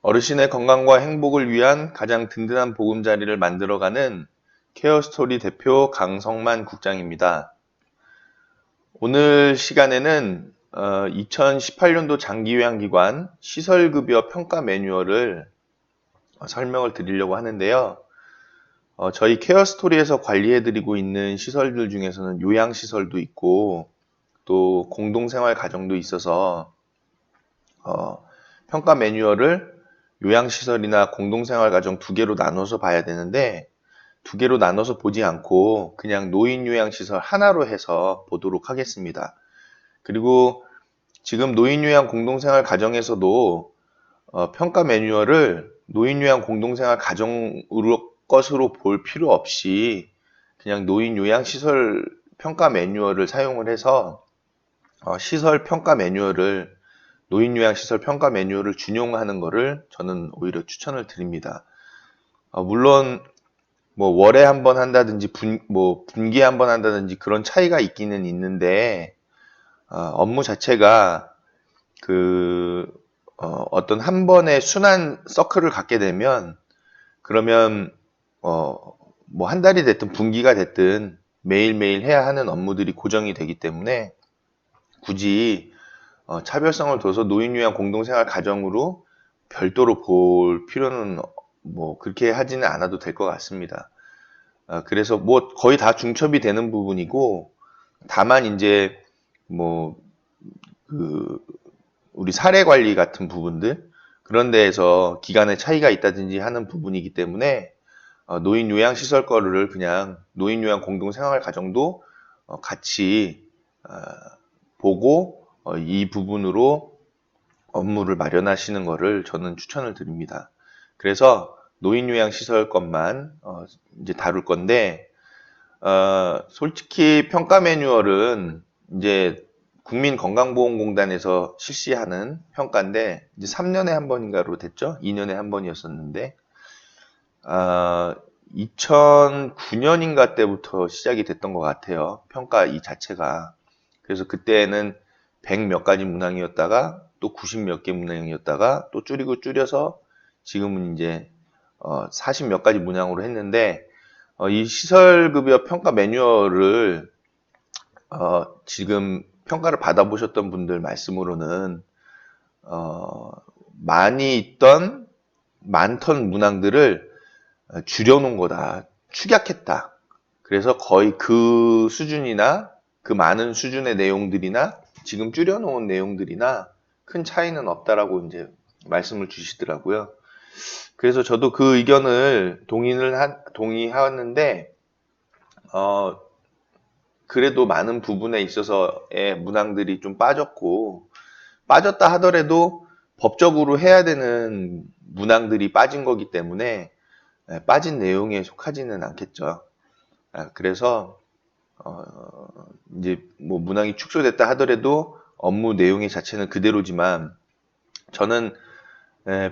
어르신의 건강과 행복을 위한 가장 든든한 보금자리를 만들어가는 케어스토리 대표 강성만 국장입니다. 오늘 시간에는 2018년도 장기요양기관 시설급여 평가 매뉴얼을 설명을 드리려고 하는데요. 저희 케어스토리에서 관리해드리고 있는 시설들 중에서는 요양시설도 있고 또 공동생활 가정도 있어서 평가 매뉴얼을 요양시설이나 공동생활 가정 두 개로 나눠서 봐야 되는데 두 개로 나눠서 보지 않고 그냥 노인요양시설 하나로 해서 보도록 하겠습니다. 그리고 지금 노인요양 공동생활 가정에서도 평가 매뉴얼을 노인요양 공동생활 가정으로 것으로 볼 필요 없이 그냥 노인요양시설 평가 매뉴얼을 사용을 해서 시설 평가 매뉴얼을 노인요양시설 평가 매뉴얼을 준용하는 것을 저는 오히려 추천을 드립니다. 물론 뭐 월에 한 번 한다든지 분기에 한 번 한다든지 그런 차이가 있기는 있는데 업무 자체가 어떤 한 번의 순환 서클을 갖게 되면 그러면 뭐 한 달이 됐든 분기가 됐든 매일매일 해야 하는 업무들이 고정이 되기 때문에 굳이 차별성을 둬서 노인요양 공동생활 가정으로 별도로 볼 필요는 뭐 그렇게 하지는 않아도 될 것 같습니다. 그래서 뭐 거의 다 중첩이 되는 부분이고 다만 이제 뭐 우리 사례 관리 같은 부분들 그런 데에서 기간의 차이가 있다든지 하는 부분이기 때문에 노인 요양시설 거를 그냥 노인 요양 공동생활 가정도 같이 보고 이 부분으로 업무를 마련하시는 것을 저는 추천을 드립니다. 그래서 노인요양시설 것만 이제 다룰 건데 솔직히 평가 매뉴얼은 이제 국민건강보험공단에서 실시하는 평가인데 이제 3년에 한 번인가로 됐죠? 2년에 한 번이었었는데 2009년인가 때부터 시작이 됐던 것 같아요. 평가 이 자체가. 그래서 그때는 100 몇 가지 문항이었다가 또 90 몇 개 문항이었다가 또 줄여서 지금은 이제 40 몇 가지 문항으로 했는데 이 시설급여 평가 매뉴얼을 지금 평가를 받아보셨던 분들 말씀으로는 많던 문항들을 줄여놓은 거다. 축약했다. 그래서 거의 그 수준이나 그 많은 수준의 내용들이나 지금 줄여놓은 내용들이나 큰 차이는 없다라고 이제 말씀을 주시더라고요. 그래서 저도 그 의견을 동의하는데, 그래도 많은 부분에 있어서의 문항들이 좀 빠졌다 하더라도 법적으로 해야 되는 문항들이 빠진 거기 때문에 빠진 내용에 속하지는 않겠죠. 그래서 이제 뭐 문항이 축소됐다 하더라도 업무 내용의 자체는 그대로지만 저는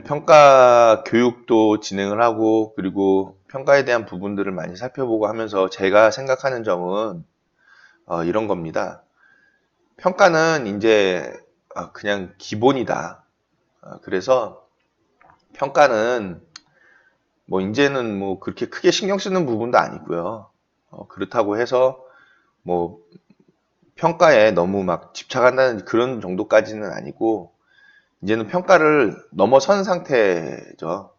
평가 교육도 진행을 하고 그리고 평가에 대한 부분들을 많이 살펴보고 하면서 제가 생각하는 점은 이런 겁니다. 평가는 이제 그냥 기본이다. 그래서 평가는 뭐 이제는 뭐 그렇게 크게 신경 쓰는 부분도 아니고요. 그렇다고 해서 뭐 평가에 너무 막 집착한다는 그런 정도까지는 아니고 이제는 평가를 넘어선 상태죠.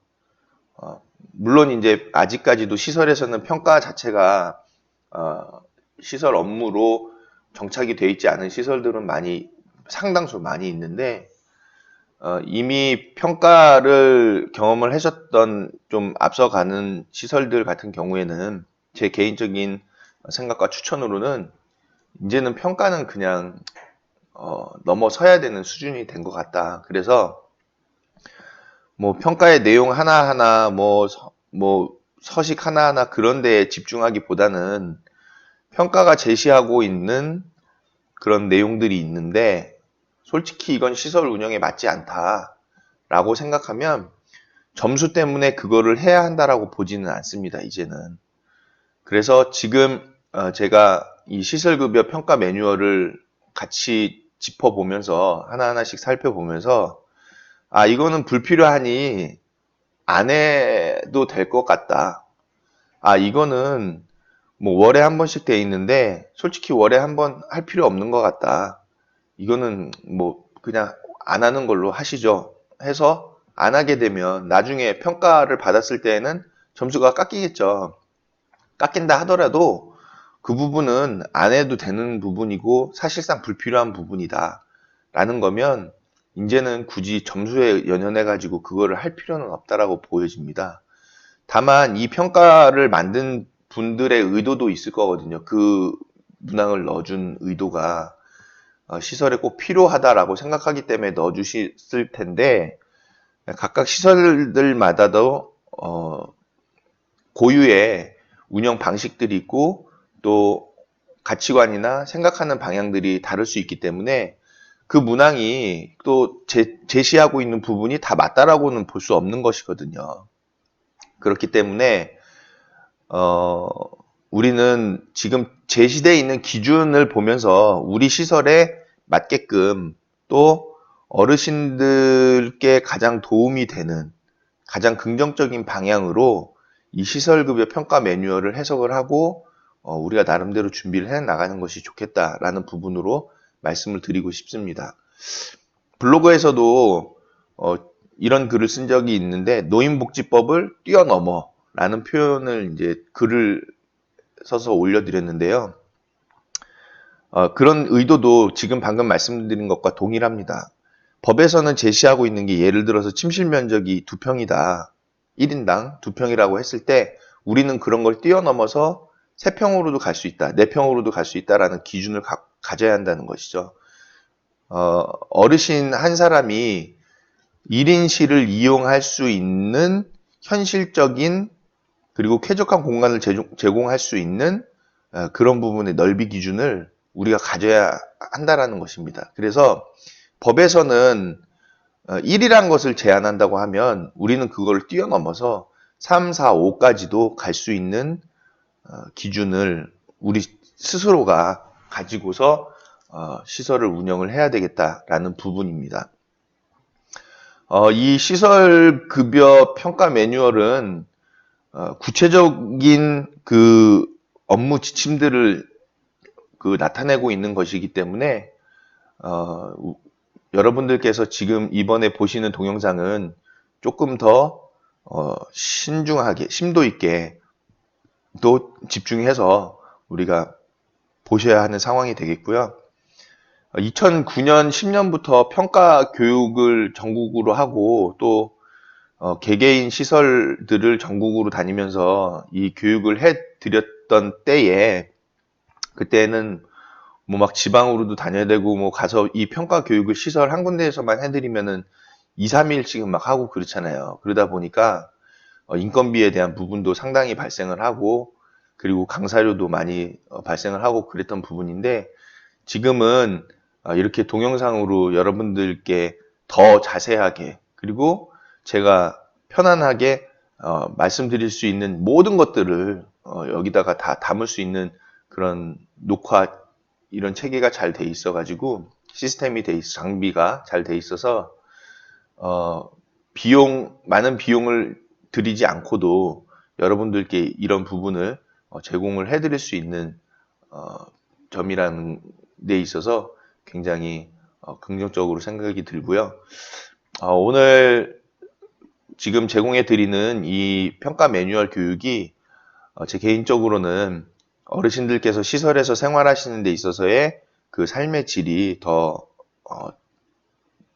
물론 이제 아직까지도 시설에서는 평가 자체가 시설 업무로 정착이 되어 있지 않은 시설들은 상당수 많이 있는데 이미 평가를 경험을 하셨던 좀 앞서가는 시설들 같은 경우에는 제 개인적인 생각과 추천으로는 이제는 평가는 그냥 넘어서야 되는 수준이 된 것 같다. 그래서 뭐 평가의 내용 하나하나 뭐 서식 하나하나 그런 데에 집중하기보다는 평가가 제시하고 있는 그런 내용들이 있는데 솔직히 이건 시설 운영에 맞지 않다라고 생각하면 점수 때문에 그거를 해야 한다라고 보지는 않습니다. 이제는. 그래서 지금 제가 이 시설급여 평가 매뉴얼을 같이 짚어보면서 하나하나씩 살펴보면서 이거는 불필요하니 안 해도 될 것 같다. 이거는 뭐 월에 한 번씩 돼 있는데 솔직히 월에 한 번 할 필요 없는 것 같다. 이거는 뭐 그냥 안 하는 걸로 하시죠. 해서 안 하게 되면 나중에 평가를 받았을 때에는 점수가 깎이겠죠. 깎인다 하더라도 그 부분은 안 해도 되는 부분이고 사실상 불필요한 부분이다. 라는 거면 이제는 굳이 점수에 연연해 가지고 그거를 할 필요는 없다라고 보여집니다. 다만 이 평가를 만든 분들의 의도도 있을 거거든요. 그 문항을 넣어준 의도가 시설에 꼭 필요하다라고 생각하기 때문에 넣어주셨을 텐데 각각 시설들마다도 고유의 운영 방식들이 있고 또 가치관이나 생각하는 방향들이 다를 수 있기 때문에 그 문항이 또 제시하고 있는 부분이 다 맞다라고는 볼 수 없는 것이거든요. 그렇기 때문에 우리는 지금 제시되어 있는 기준을 보면서 우리 시설에 맞게끔 또 어르신들께 가장 도움이 되는 가장 긍정적인 방향으로 이 시설급여 평가 매뉴얼을 해석을 하고 우리가 나름대로 준비를 해 나가는 것이 좋겠다라는 부분으로 말씀을 드리고 싶습니다. 블로그에서도 이런 글을 쓴 적이 있는데 노인복지법을 뛰어넘어 라는 표현을 이제 글을 써서 올려드렸는데요. 그런 의도도 지금 방금 말씀드린 것과 동일합니다. 법에서는 제시하고 있는 게 예를 들어서 침실 면적이 2평이다. 1인당 2평이라고 했을 때 우리는 그런 걸 뛰어넘어서 3평으로도 갈 수 있다. 4평으로도 갈 수 있다라는 기준을 가져야 한다는 것이죠. 어르신 한 사람이 1인실을 이용할 수 있는 현실적인 그리고 쾌적한 공간을 제공할 수 있는 그런 부분의 넓이 기준을 우리가 가져야 한다라는 것입니다. 그래서 법에서는 1이라는 것을 제한한다고 하면 우리는 그걸 뛰어넘어서 3, 4, 5까지도 갈 수 있는 기준을 우리 스스로가 가지고서 시설을 운영을 해야 되겠다라는 부분입니다. 이 시설 급여 평가 매뉴얼은 구체적인 그 업무 지침들을 나타내고 있는 것이기 때문에 여러분들께서 지금 이번에 보시는 동영상은 조금 더 신중하게 심도 있게 또 집중해서 우리가 보셔야 하는 상황이 되겠고요. 2009년 10년부터 평가 교육을 전국으로 하고 또 개개인 시설들을 전국으로 다니면서 이 교육을 해드렸던 때에 그때는 뭐 막 지방으로도 다녀야 되고 뭐 가서 이 평가 교육을 시설 한 군데에서만 해드리면은 2, 3일씩은 막 하고 그렇잖아요. 그러다 보니까 인건비에 대한 부분도 상당히 발생을 하고 그리고 강사료도 많이 발생을 하고 그랬던 부분인데 지금은 이렇게 동영상으로 여러분들께 더 자세하게 그리고 제가 편안하게 말씀드릴 수 있는 모든 것들을 여기다가 다 담을 수 있는 그런 녹화 이런 체계가 잘 돼 있어 가지고 시스템이 돼 있어 장비가 잘 돼 있어서 많은 비용을 들이지 않고도 여러분들께 이런 부분을 제공을 해드릴 수 있는 점이라는 데 있어서 굉장히 긍정적으로 생각이 들고요. 오늘 지금 제공해 드리는 이 평가 매뉴얼 교육이 제 개인적으로는 어르신들께서 시설에서 생활하시는 데 있어서의 그 삶의 질이 더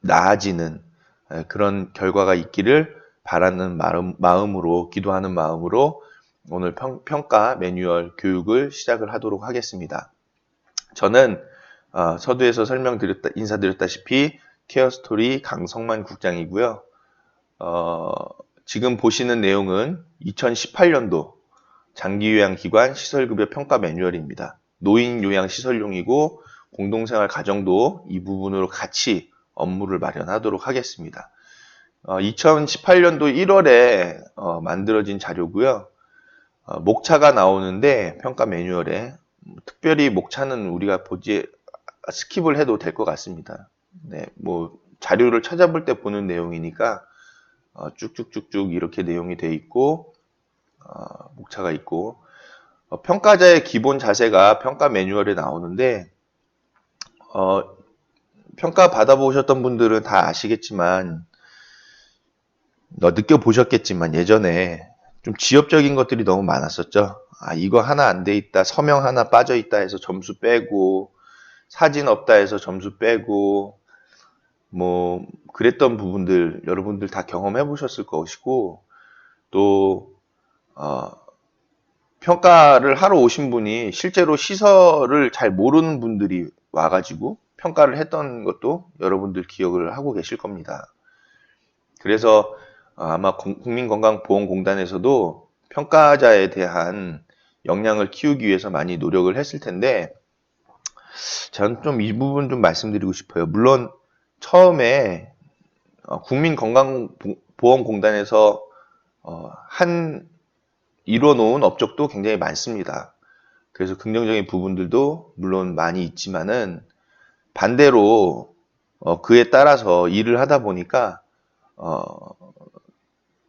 나아지는 그런 결과가 있기를 바라는 마음으로 기도하는 마음으로 오늘 평가 매뉴얼 교육을 시작을 하도록 하겠습니다. 저는 서두에서 인사드렸다시피 케어스토리 강성만 국장이고요. 지금 보시는 내용은 2018년도 장기요양기관 시설급여 평가 매뉴얼입니다. 노인요양시설용이고 공동생활 가정도 이 부분으로 같이 업무를 마련하도록 하겠습니다. 2018년도 1월에 만들어진 자료고요. 목차가 나오는데 평가 매뉴얼에 특별히 목차는 우리가 스킵을 해도 될 것 같습니다. 네, 뭐 자료를 찾아볼 때 보는 내용이니까 쭉쭉쭉쭉 이렇게 내용이 돼 있고 목차가 있고 평가자의 기본 자세가 평가 매뉴얼에 나오는데 평가 받아보셨던 분들은 다 아시겠지만 느껴보셨겠지만 예전에 좀 지엽적인 것들이 너무 많았었죠. 이거 하나 안 돼 있다, 서명 하나 빠져 있다 해서 점수 빼고 사진 없다 해서 점수 빼고 뭐 그랬던 부분들 여러분들 다 경험해 보셨을 것이고 또 평가를 하러 오신 분이 실제로 시설을 잘 모르는 분들이 와가지고 평가를 했던 것도 여러분들 기억을 하고 계실 겁니다. 그래서 아마 국민건강보험공단에서도 평가자에 대한 역량을 키우기 위해서 많이 노력을 했을 텐데 저는 좀 이 부분 좀 말씀드리고 싶어요. 물론 처음에 국민건강보험공단에서 이뤄 놓은 업적도 굉장히 많습니다. 그래서 긍정적인 부분들도 물론 많이 있지만은 반대로 그에 따라서 일을 하다 보니까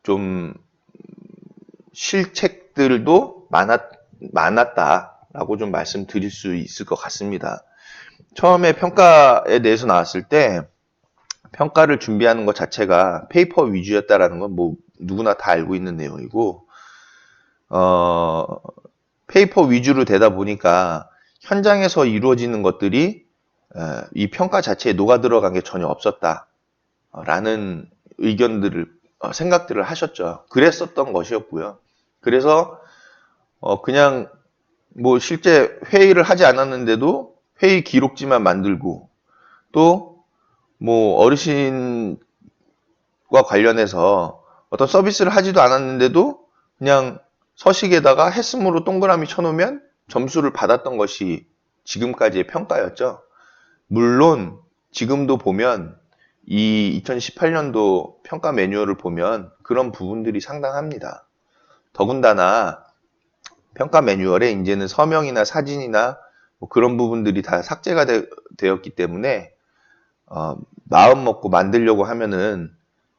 좀 실책들도 많았다라고 좀 말씀드릴 수 있을 것 같습니다. 처음에 평가에 대해서 나왔을 때 평가를 준비하는 것 자체가 페이퍼 위주였다라는 건 뭐 누구나 다 알고 있는 내용이고 페이퍼 위주로 되다 보니까 현장에서 이루어지는 것들이 이 평가 자체에 녹아 들어간 게 전혀 없었다라는 의견들을 생각들을 하셨죠. 그랬었던 것이었고요. 그래서 그냥 뭐 실제 회의를 하지 않았는데도 회의 기록지만 만들고 또 뭐 어르신과 관련해서 어떤 서비스를 하지도 않았는데도 그냥 서식에다가 했음으로 동그라미 쳐놓으면 점수를 받았던 것이 지금까지의 평가였죠. 물론 지금도 보면 이 2018년도 평가 매뉴얼을 보면 그런 부분들이 상당합니다. 더군다나 평가 매뉴얼에 이제는 서명이나 사진이나 뭐 그런 부분들이 다 삭제가 되었기 때문에 마음 먹고 만들려고 하면은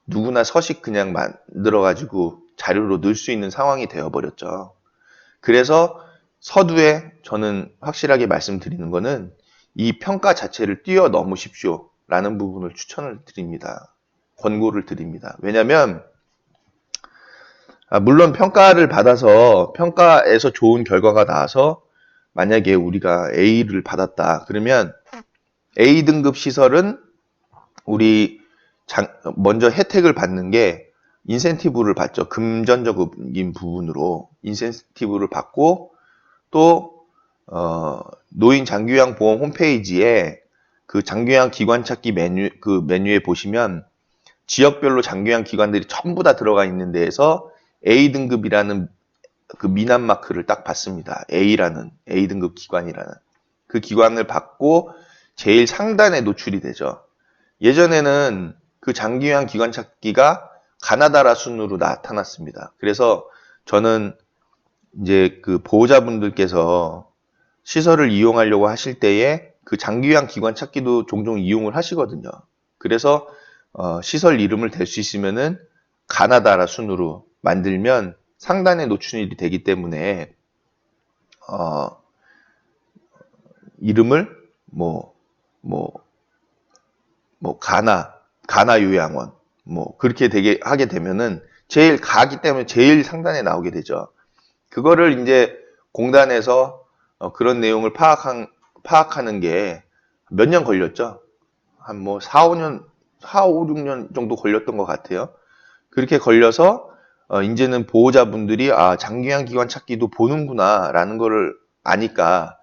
누구나 서식 그냥 만들어가지고 자료로 넣을 수 있는 상황이 되어버렸죠. 그래서 서두에 저는 확실하게 말씀드리는 거는 이 평가 자체를 뛰어넘으십시오 라는 부분을 추천을 드립니다. 권고를 드립니다. 왜냐하면 물론 평가를 받아서 평가에서 좋은 결과가 나와서 만약에 우리가 A를 받았다 그러면 A등급 시설은 우리 먼저 혜택을 받는 게 인센티브를 받죠. 금전적인 부분으로 인센티브를 받고 또 노인 장기요양 보험 홈페이지에 그 장기요양 기관 찾기 메뉴에 보시면 지역별로 장기요양 기관들이 전부 다 들어가 있는 데에서 A등급이라는 그 미남 마크를 딱 받습니다. A등급 기관이라는 그 기관을 받고 제일 상단에 노출이 되죠. 예전에는 그 장기요양 기관 찾기가 가나다라 순으로 나타났습니다. 그래서 저는 이제 그 보호자분들께서 시설을 이용하려고 하실 때에 그 장기요양 기관 찾기도 종종 이용을 하시거든요. 그래서 시설 이름을 댈 수 있으면은 가나다라 순으로 만들면 상단에 노출이 되기 때문에 이름을 가나 요양원 그렇게 하게 되면은 제일 가기 때문에 제일 상단에 나오게 되죠. 그거를 이제 공단에서 그런 내용을 파악하는 게 몇 년 걸렸죠. 한 4, 5년, 6년 정도 걸렸던 것 같아요. 그렇게 걸려서 이제는 보호자분들이 장기요양 기관 찾기도 보는구나 라는 거를 아니까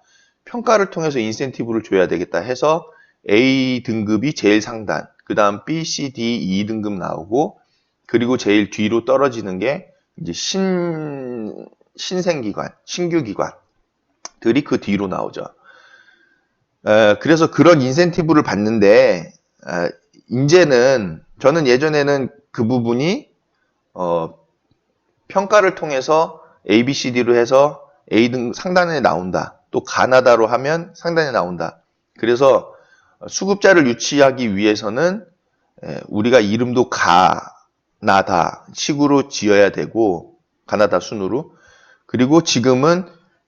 평가를 통해서 인센티브를 줘야 되겠다 해서 A 등급이 제일 상단, 그 다음 B, C, D, 2등급 나오고 그리고 제일 뒤로 떨어지는 게 이제 신생기관, 신규기관들이 그 뒤로 나오죠. 그래서 그런 인센티브를 받는데 이제는 저는 예전에는 그 부분이 평가를 통해서 A, B, C, D로 해서 A등 상단에 나온다. 또 가나다로 하면 상단에 나온다. 그래서 수급자를 유치하기 위해서는 우리가 이름도 가나다 식으로 지어야 되고, 가나다 순으로. 그리고 지금은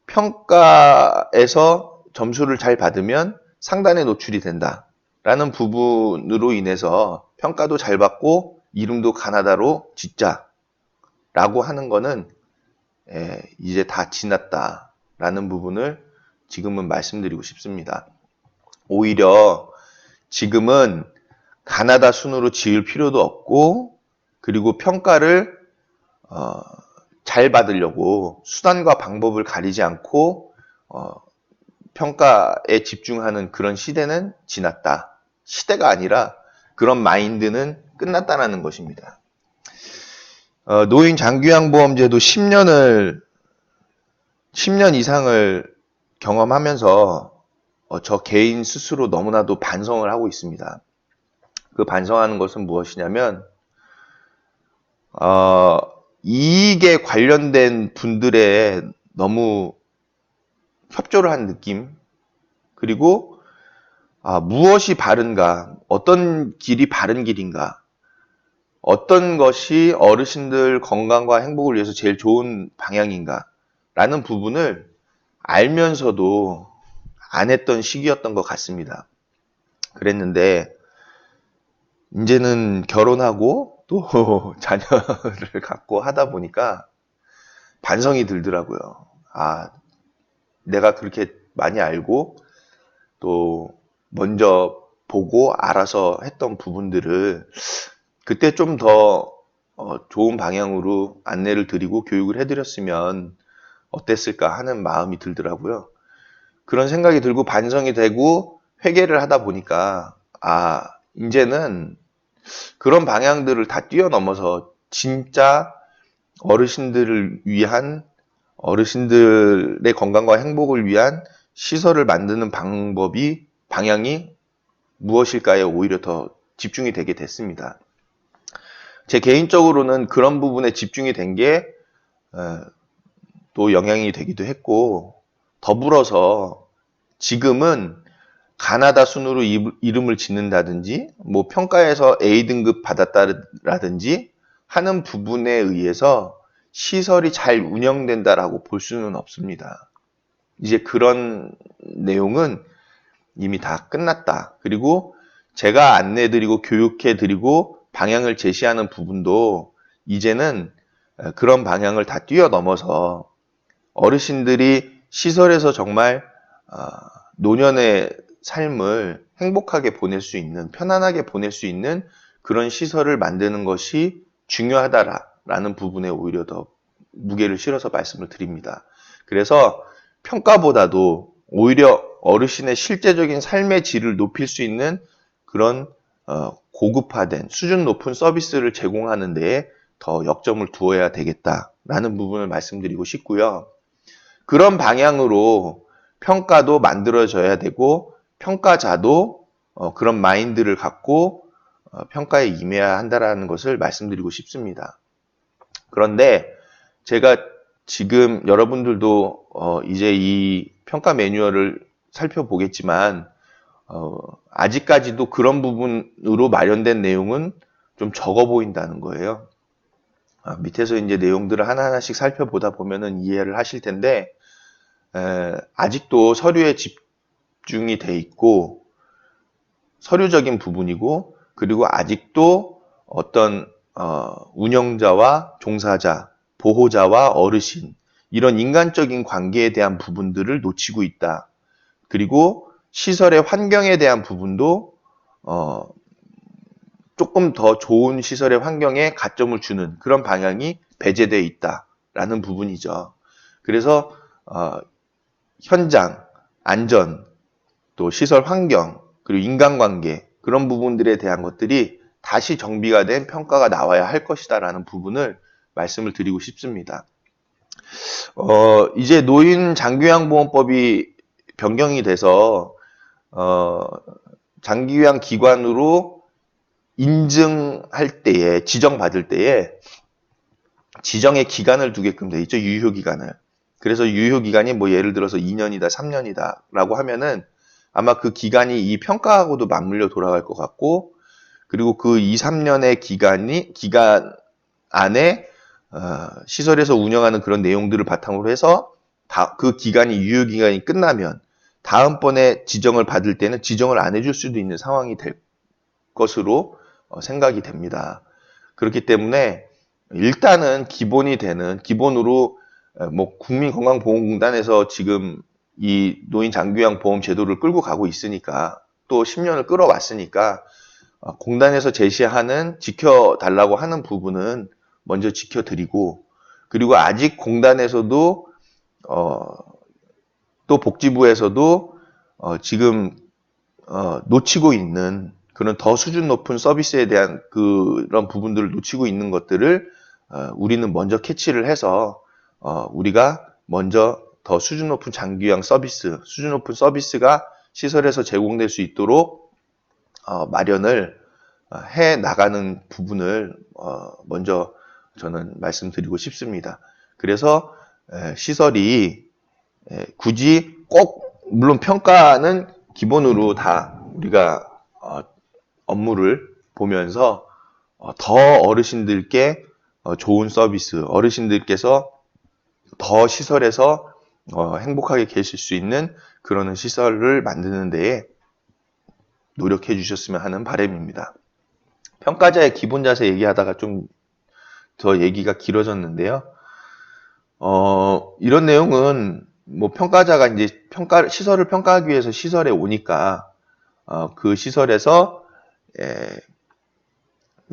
평가에서 점수를 잘 받으면 상단에 노출이 된다라는 부분으로 인해서 평가도 잘 받고 이름도 가나다로 짓자라고 하는 거는 이제 다 지났다라는 부분을 지금은 말씀드리고 싶습니다. 오히려 지금은 가나다 순으로 지을 필요도 없고, 그리고 평가를 잘 받으려고 수단과 방법을 가리지 않고 평가에 집중하는 그런 시대는 지났다. 시대가 아니라 그런 마인드는 끝났다는 것입니다. 노인 장기요양보험제도 10년 이상을 경험하면서 저 개인 스스로 너무나도 반성을 하고 있습니다. 그 반성하는 것은 무엇이냐면 이익에 관련된 분들의 너무 협조를 한 느낌, 그리고 무엇이 바른가, 어떤 길이 바른 길인가, 어떤 것이 어르신들 건강과 행복을 위해서 제일 좋은 방향인가 라는 부분을 알면서도 안 했던 시기였던 것 같습니다. 그랬는데 이제는 결혼하고 또 자녀를 갖고 하다 보니까 반성이 들더라고요. 내가 그렇게 많이 알고 또 먼저 보고 알아서 했던 부분들을 그때 좀 더 좋은 방향으로 안내를 드리고 교육을 해드렸으면 어땠을까 하는 마음이 들더라고요. 그런 생각이 들고 반성이 되고 회개를 하다 보니까 이제는 그런 방향들을 다 뛰어넘어서 진짜 어르신들을 위한, 어르신들의 건강과 행복을 위한 시설을 만드는 방향이 무엇일까에 오히려 더 집중이 되게 됐습니다. 제 개인적으로는 그런 부분에 집중이 된 게 또 영향이 되기도 했고, 더불어서 지금은 가나다 순으로 이름을 짓는다든지, 뭐 평가에서 A등급 받았다라든지 하는 부분에 의해서 시설이 잘 운영된다라고 볼 수는 없습니다. 이제 그런 내용은 이미 다 끝났다. 그리고 제가 안내드리고 교육해드리고 방향을 제시하는 부분도 이제는 그런 방향을 다 뛰어넘어서 어르신들이 시설에서 정말 노년의 삶을 행복하게 보낼 수 있는, 편안하게 보낼 수 있는 그런 시설을 만드는 것이 중요하다라는 부분에 오히려 더 무게를 실어서 말씀을 드립니다. 그래서 평가보다도 오히려 어르신의 실제적인 삶의 질을 높일 수 있는 그런 고급화된 수준 높은 서비스를 제공하는 데에 더 역점을 두어야 되겠다라는 부분을 말씀드리고 싶고요. 그런 방향으로 평가도 만들어져야 되고 평가자도 그런 마인드를 갖고 평가에 임해야 한다는 것을 말씀드리고 싶습니다. 그런데 제가 지금 여러분들도 이제 이 평가 매뉴얼을 살펴보겠지만 아직까지도 그런 부분으로 마련된 내용은 좀 적어 보인다는 거예요. 밑에서 이제 내용들을 하나하나씩 살펴보다 보면은 이해를 하실 텐데 아직도 서류에 집중이 돼 있고 서류적인 부분이고, 그리고 아직도 어떤 운영자와 종사자, 보호자와 어르신 이런 인간적인 관계에 대한 부분들을 놓치고 있다. 그리고 시설의 환경에 대한 부분도 조금 더 좋은 시설의 환경에 가점을 주는 그런 방향이 배제되어 있다라는 부분이죠. 그래서 현장, 안전, 또 시설 환경, 그리고 인간관계 그런 부분들에 대한 것들이 다시 정비가 된 평가가 나와야 할 것이다라는 부분을 말씀을 드리고 싶습니다. 이제 노인 장기요양보험법이 변경이 돼서 장기요양 기관으로 인증할 때에, 지정받을 때에 지정의 기간을 두게끔 돼 있죠. 유효기간을. 그래서 유효기간이 뭐 예를 들어서 2년이다, 3년이다 라고 하면은 아마 그 기간이 이 평가하고도 맞물려 돌아갈 것 같고, 그리고 그 2, 3년의 기간 안에 시설에서 운영하는 그런 내용들을 바탕으로 해서 그 기간이 유효기간이 끝나면 다음번에 지정을 받을 때는 지정을 안 해줄 수도 있는 상황이 될 것으로 생각이 됩니다. 그렇기 때문에 일단은 기본으로 뭐 국민건강보험공단에서 지금 이 노인 장기요양 보험 제도를 끌고 가고 있으니까 또 10년을 끌어왔으니까 공단에서 제시하는 지켜달라고 하는 부분은 먼저 지켜드리고, 그리고 아직 공단에서도 또 복지부에서도 지금 놓치고 있는 그런 더 수준 높은 서비스에 대한 그런 부분들을 놓치고 있는 것들을 우리는 먼저 캐치를 해서 우리가 먼저 더 수준 높은 장기요양 서비스, 수준 높은 서비스가 시설에서 제공될 수 있도록 마련을 해 나가는 부분을 먼저 저는 말씀드리고 싶습니다. 그래서 시설이 굳이 꼭, 물론 평가는 기본으로 다 우리가 업무를 보면서 더 어르신들께 좋은 서비스, 어르신들께서 더 시설에서 행복하게 계실 수 있는 그런 시설을 만드는 데에 노력해 주셨으면 하는 바람입니다. 평가자의 기본 자세 얘기하다가 좀 더 얘기가 길어졌는데요. 이런 내용은 뭐 평가자가 이제 시설을 평가하기 위해서 시설에 오니까 그 시설에서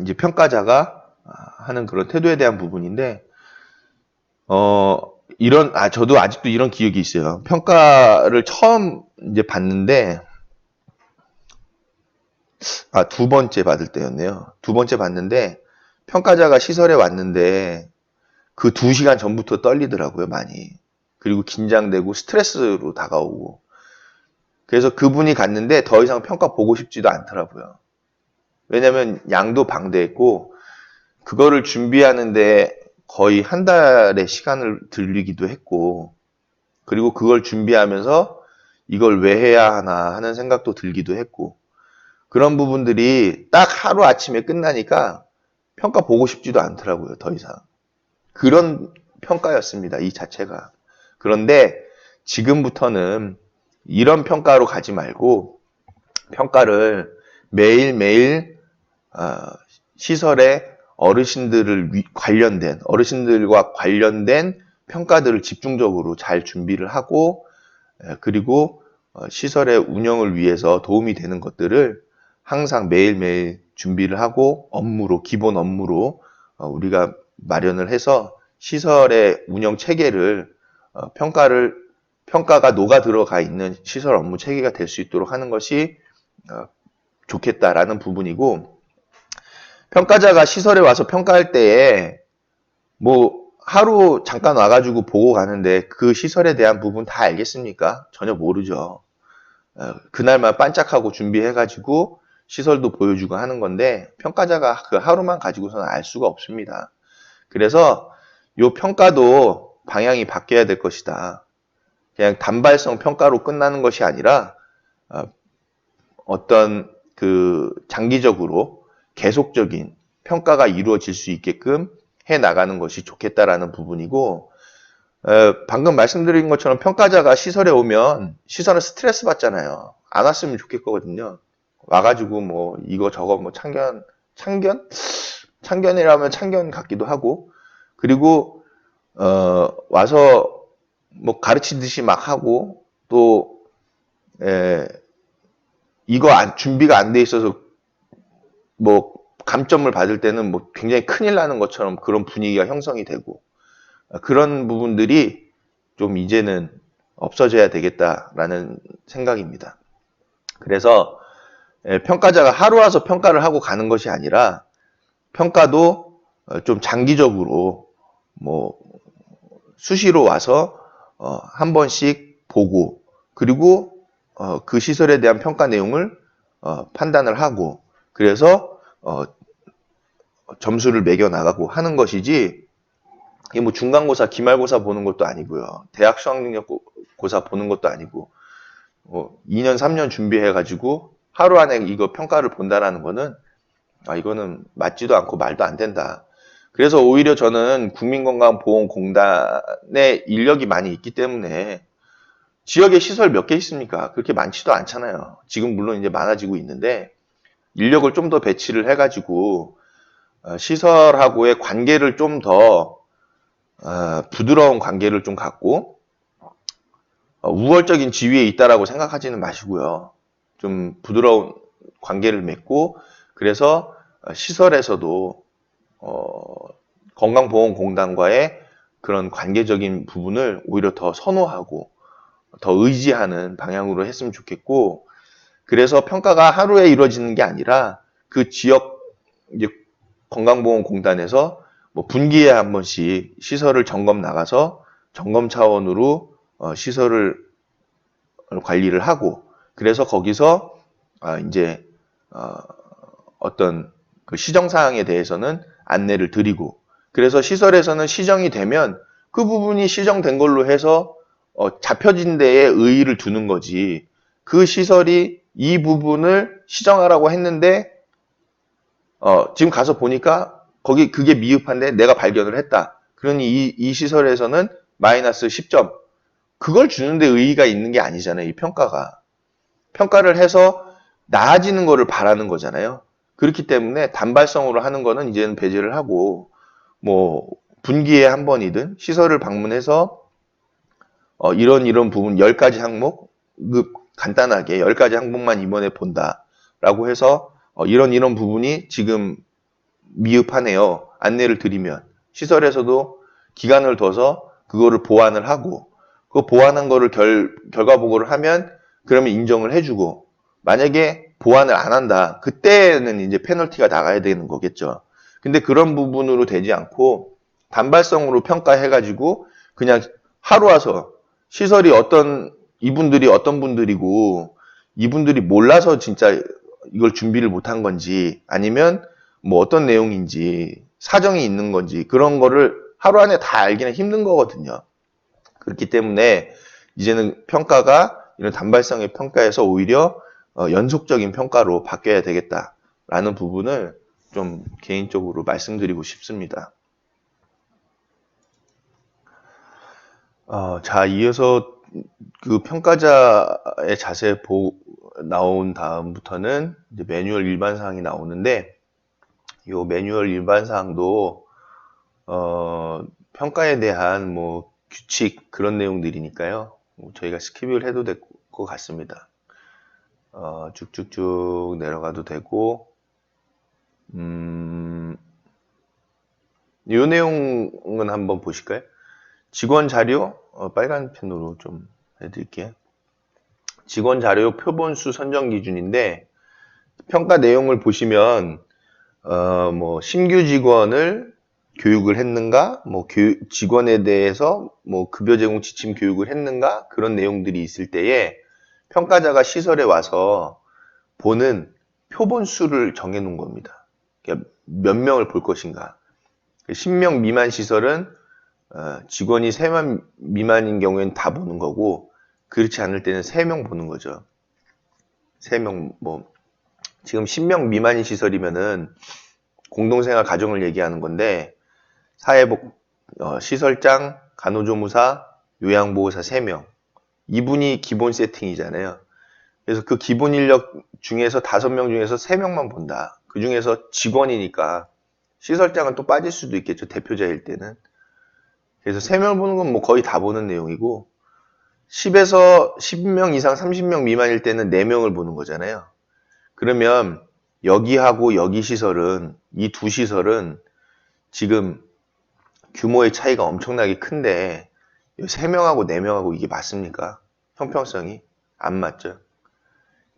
이제 평가자가 하는 그런 태도에 대한 부분인데, 저도 아직도 이런 기억이 있어요. 평가를 처음 이제 받는데, 두 번째 받을 때였네요. 두 번째 받는데, 평가자가 시설에 왔는데, 그 2시간 전부터 떨리더라고요, 많이. 그리고 긴장되고 스트레스로 다가오고. 그래서 그분이 갔는데 더 이상 평가 보고 싶지도 않더라고요. 왜냐면 양도 방대했고, 그거를 준비하는데 거의 한 달의 시간을 들이기도 했고, 그리고 그걸 준비하면서 이걸 왜 해야 하나 하는 생각도 들기도 했고, 그런 부분들이 딱 하루 아침에 끝나니까 평가 보고 싶지도 않더라고요, 더 이상. 그런 평가였습니다, 이 자체가. 그런데 지금부터는 이런 평가로 가지 말고 평가를 매일매일 시설에 어르신들과 관련된 평가들을 집중적으로 잘 준비를 하고, 그리고 시설의 운영을 위해서 도움이 되는 것들을 항상 매일매일 준비를 하고 기본 업무로 우리가 마련을 해서 시설의 운영 체계를 평가가 녹아 들어가 있는 시설 업무 체계가 될 수 있도록 하는 것이 좋겠다라는 부분이고, 평가자가 시설에 와서 평가할 때에 뭐 하루 잠깐 와가지고 보고 가는데 그 시설에 대한 부분 다 알겠습니까? 전혀 모르죠. 그날만 반짝하고 준비해가지고 시설도 보여주고 하는 건데, 평가자가 그 하루만 가지고서는 알 수가 없습니다. 그래서 이 평가도 방향이 바뀌어야 될 것이다. 그냥 단발성 평가로 끝나는 것이 아니라 어떤 그 장기적으로 계속적인 평가가 이루어질 수 있게끔 해 나가는 것이 좋겠다라는 부분이고, 방금 말씀드린 것처럼 평가자가 시설에 오면 시설은 스트레스 받잖아요. 안 왔으면 좋겠거든요. 와가지고 뭐 이거 저거 뭐 참견이라면 참견 같기도 하고, 그리고 와서 뭐 가르치듯이 막 하고, 또 이거 준비가 안 돼 있어서 뭐 감점을 받을 때는 뭐 굉장히 큰일 나는 것처럼 그런 분위기가 형성이 되고, 그런 부분들이 좀 이제는 없어져야 되겠다라는 생각입니다. 그래서 평가자가 하루 와서 평가를 하고 가는 것이 아니라 평가도 좀 장기적으로 뭐 수시로 와서 한 번씩 보고, 그리고 그 시설에 대한 평가 내용을 판단을 하고, 그래서 점수를 매겨 나가고 하는 것이지, 이게 뭐 중간고사, 기말고사 보는 것도 아니고요. 대학 수학능력고사 보는 것도 아니고, 2년, 3년 준비해가지고 하루 안에 이거 평가를 본다라는 거는 이거는 맞지도 않고 말도 안 된다. 그래서 오히려 저는 국민건강보험공단에 인력이 많이 있기 때문에 지역에 시설 몇 개 있습니까? 그렇게 많지도 않잖아요. 지금 물론 이제 많아지고 있는데 인력을 좀 더 배치를 해가지고 시설하고의 관계를 좀 더 부드러운 관계를 좀 갖고 우월적인 지위에 있다라고 생각하지는 마시고요. 좀 부드러운 관계를 맺고 그래서 시설에서도 건강보험공단과의 그런 관계적인 부분을 오히려 더 선호하고 더 의지하는 방향으로 했으면 좋겠고 그래서 평가가 하루에 이루어지는 게 아니라 그 지역 이제 건강보험공단에서 뭐 분기에 한 번씩 시설을 점검 나가서 점검 차원으로 시설을 관리를 하고 그래서 거기서 이제 어떤 그 시정 사항에 대해서는 안내를 드리고 그래서 시설에서는 시정이 되면 그 부분이 시정된 걸로 해서 잡혀진 데에 의의를 두는 거지 그 시설이 이 부분을 시정하라고 했는데 지금 가서 보니까 거기 그게 미흡한데 내가 발견을 했다. 그러니 이 시설에서는 마이너스 10점. 그걸 주는데 의의가 있는 게 아니잖아요. 이 평가가. 평가를 해서 나아지는 거를 바라는 거잖아요. 그렇기 때문에 단발성으로 하는 거는 이제는 배제를 하고 뭐 분기에 한 번이든 시설을 방문해서 이런 부분 10가지 항목 간단하게 10가지 항목만 이번에 본다라고 해서 이런 부분이 지금 미흡하네요. 안내를 드리면 시설에서도 기간을 둬서 그거를 보완을 하고 그 보완한 거를 결과 보고를 하면 그러면 인정을 해주고 만약에 보완을 안 한다. 그때는 이제 페널티가 나가야 되는 거겠죠. 근데 그런 부분으로 되지 않고 단발성으로 평가해가지고 그냥 하루 와서 시설이 이분들이 어떤 분들이고 이분들이 몰라서 진짜 이걸 준비를 못한 건지 아니면 뭐 어떤 내용인지 사정이 있는 건지 그런 거를 하루 안에 다 알기는 힘든 거거든요. 그렇기 때문에 이제는 평가가 이런 단발성의 평가에서 오히려 연속적인 평가로 바뀌어야 되겠다라는 부분을 좀 개인적으로 말씀드리고 싶습니다. 자, 이어서 그 평가자의 자세 나온 다음부터는 이제 매뉴얼 일반 사항이 나오는데 이 매뉴얼 일반 사항도 평가에 대한 뭐 규칙 그런 내용들이니까요. 저희가 스킵을 해도 될 것 같습니다. 쭉쭉쭉 내려가도 되고 이 내용은 한번 보실까요? 직원 자료 빨간 펜으로 좀 해드릴게요. 직원 자료 표본수 선정 기준인데 평가 내용을 보시면 뭐 신규 직원을 교육을 했는가, 뭐 직원에 대해서 뭐 급여 제공 지침 교육을 했는가 그런 내용들이 있을 때에 평가자가 시설에 와서 보는 표본 수를 정해 놓은 겁니다. 그러니까 몇 명을 볼 것인가. 10명 미만 시설은 직원이 3명 미만인 경우에는 다 보는 거고 그렇지 않을 때는 3명 보는 거죠. 3명 뭐 지금 10명 미만인 시설이면은 공동생활 가정을 얘기하는 건데 사회복 시설장, 간호조무사, 요양보호사 3명. 이분이 기본 세팅이잖아요. 그래서 그 기본 인력 중에서 5명 중에서 3명만 본다. 그 중에서 직원이니까 시설장은 또 빠질 수도 있겠죠. 대표자일 때는. 그래서 3명 보는 건 뭐 거의 다 보는 내용이고 10에서 10명 이상 30명 미만일 때는 4명을 보는 거잖아요. 그러면 여기하고 여기 시설은 이 두 시설은 지금 규모의 차이가 엄청나게 큰데 3명하고 4명하고 이게 맞습니까? 형평성이 안 맞죠.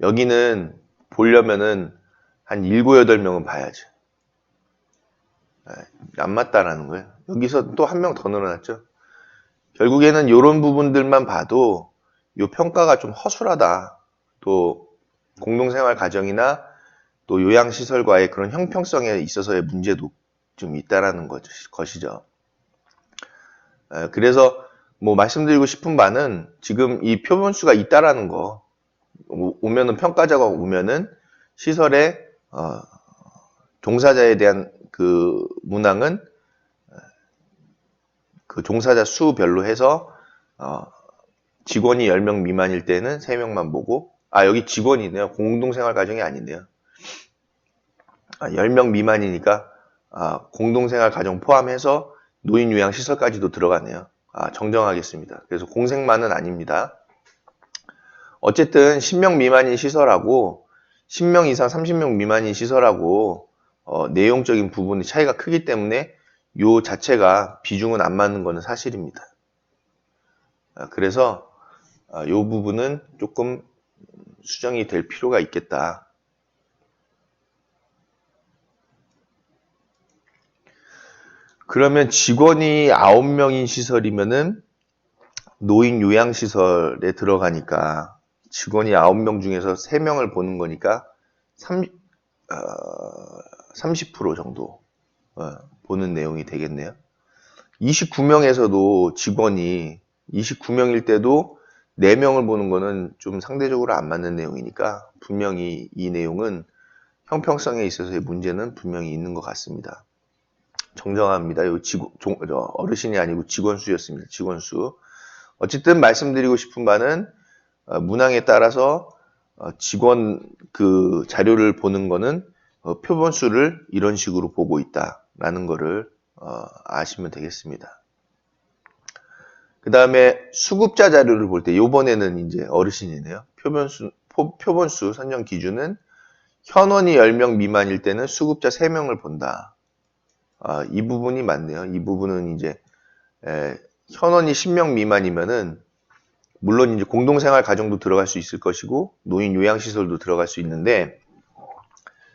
여기는 보려면은 한 7, 8명은 봐야죠. 안 맞다라는 거예요. 여기서 또 한 명 더 늘어났죠. 결국에는 이런 부분들만 봐도 이 평가가 좀 허술하다. 또 공동생활 가정이나 또 요양시설과의 그런 형평성에 있어서의 문제도 좀 있다라는 것이죠. 그래서 뭐 말씀드리고 싶은 바는 지금 이 표본수가 있다라는 거 오면은 평가자가 오면은 시설에 종사자에 대한 그 문항은 그 종사자 수별로 해서 직원이 10명 미만일 때는 3명만 보고, 여기 직원이네요. 공동생활가정이 아니네요. 10명 미만이니까 공동생활가정 포함해서 노인요양시설까지도 들어가네요. 정정하겠습니다. 그래서 공생만은 아닙니다. 어쨌든 10명 미만인 시설하고 10명 이상 30명 미만인 시설하고 내용적인 부분이 차이가 크기 때문에 요 자체가 비중은 안 맞는 것은 사실입니다. 그래서 요 부분은 조금 수정이 될 필요가 있겠다. 그러면 직원이 9명인 시설이면은 노인 요양시설에 들어가니까 직원이 9명 중에서 3명을 보는 거니까 30% 정도 보는 내용이 되겠네요. 29명에서도 직원이 29명일 때도 4명을 보는 거는 좀 상대적으로 안 맞는 내용이니까 분명히 이 내용은 형평성에 있어서의 문제는 분명히 있는 것 같습니다. 정정합니다. 어르신이 아니고 직원수였습니다. 직원수. 어쨌든 말씀드리고 싶은 바는 문항에 따라서 직원 그 자료를 보는 거는 표본수를 이런 식으로 보고 있다라는 거를 아시면 되겠습니다. 그 다음에 수급자 자료를 볼 때 요번에는 이제 어르신이네요. 표본수 선정 기준은 현원이 10명 미만일 때는 수급자 3명을 본다. 이 부분이 맞네요. 이 부분은 이제 현원이 10명 미만이면은 물론 이제 공동생활 가정도 들어갈 수 있을 것이고 노인 요양시설도 들어갈 수 있는데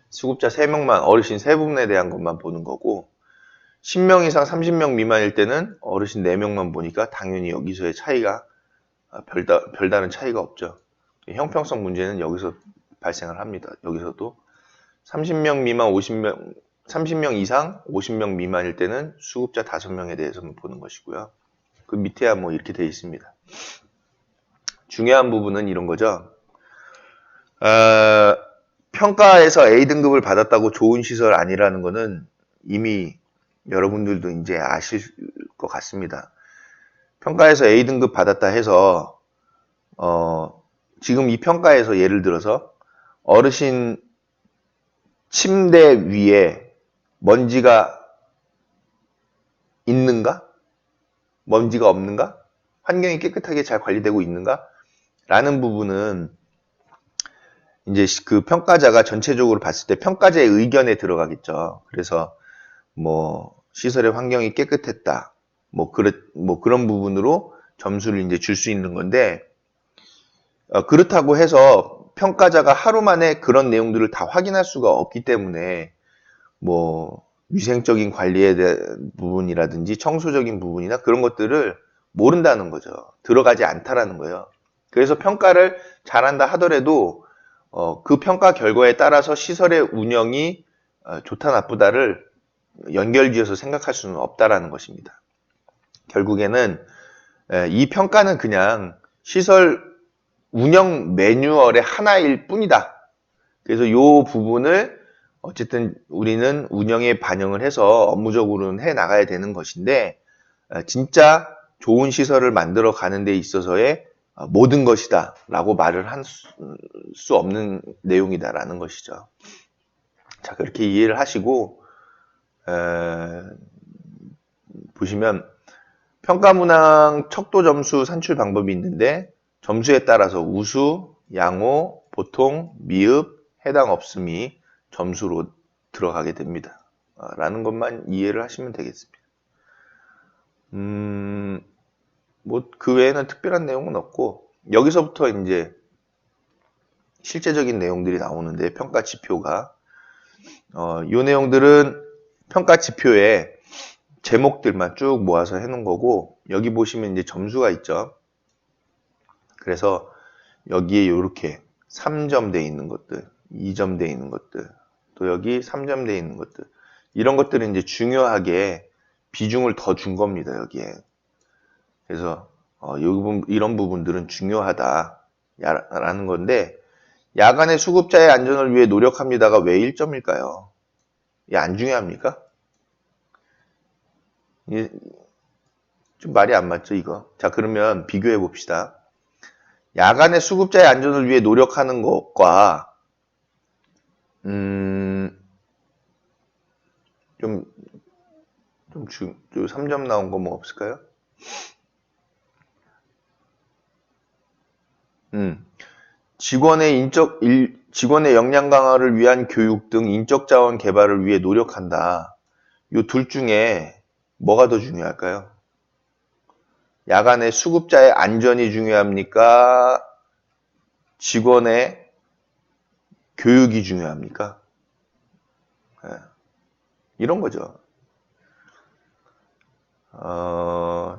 수급자 3명만 어르신 3분에 대한 것만 보는 거고 10명 이상 30명 미만일 때는 어르신 4명만 보니까 당연히 여기서의 차이가 별다른 차이가 없죠. 형평성 문제는 여기서 발생을 합니다. 여기서도 30명 미만 30명 이상 50명 미만일 때는 수급자 5명에 대해서만 보는 것이고요. 그 밑에야 뭐 이렇게 되어 있습니다. 중요한 부분은 이런 거죠. 평가에서 A등급을 받았다고 좋은 시설 아니라는 거는 이미 여러분들도 이제 아실 것 같습니다. 평가에서 A등급 받았다 해서 지금 이 평가에서 예를 들어서 어르신 침대 위에 먼지가 있는가? 먼지가 없는가? 환경이 깨끗하게 잘 관리되고 있는가? 라는 부분은 이제 그 평가자가 전체적으로 봤을 때 평가자의 의견에 들어가겠죠. 그래서 뭐 시설의 환경이 깨끗했다. 뭐 그런 부분으로 점수를 이제 줄 수 있는 건데 그렇다고 해서 평가자가 하루 만에 그런 내용들을 다 확인할 수가 없기 때문에 뭐 위생적인 관리에 대한 부분이라든지 청소적인 부분이나 그런 것들을 모른다는 거죠. 들어가지 않다라는 거예요. 그래서 평가를 잘한다 하더라도 그 평가 결과에 따라서 시설의 운영이 좋다 나쁘다를 연결지어서 생각할 수는 없다라는 것입니다. 결국에는 이 평가는 그냥 시설 운영 매뉴얼의 하나일 뿐이다. 그래서 이 부분을 어쨌든 우리는 운영에 반영을 해서 업무적으로는 해 나가야 되는 것인데 진짜 좋은 시설을 만들어 가는 데 있어서의 모든 것이다 라고 말을 할 수 없는 내용이다라는 것이죠. 자, 그렇게 이해를 하시고 보시면 평가문항 척도 점수 산출 방법이 있는데 점수에 따라서 우수, 양호, 보통, 미흡, 해당 없음이 점수로 들어가게 됩니다. 라는 것만 이해를 하시면 되겠습니다. 뭐 그 외에는 특별한 내용은 없고 여기서부터 이제 실제적인 내용들이 나오는데 평가 지표가 이 내용들은 평가 지표에 제목들만 쭉 모아서 해놓은 거고 여기 보시면 이제 점수가 있죠. 그래서 여기에 이렇게 3점 돼 있는 것들, 2점 돼 있는 것들, 또 여기 3점 돼 있는 것들 이런 것들은 이제 중요하게 비중을 더 준 겁니다. 여기에. 그래서 이런 부분들은 중요하다라는 건데 야간의 수급자의 안전을 위해 노력합니다가 왜 1점일까요? 이게 안 중요합니까? 이게 좀 말이 안 맞죠, 이거? 자, 그러면 비교해 봅시다. 야간에 수급자의 안전을 위해 노력하는 것과, 좀, 3점 나온 거 뭐 없을까요? 직원의 역량 강화를 위한 교육 등 인적 자원 개발을 위해 노력한다. 이 둘 중에 뭐가 더 중요할까요? 야간에 수급자의 안전이 중요합니까? 직원의 교육이 중요합니까? 네. 이런 거죠.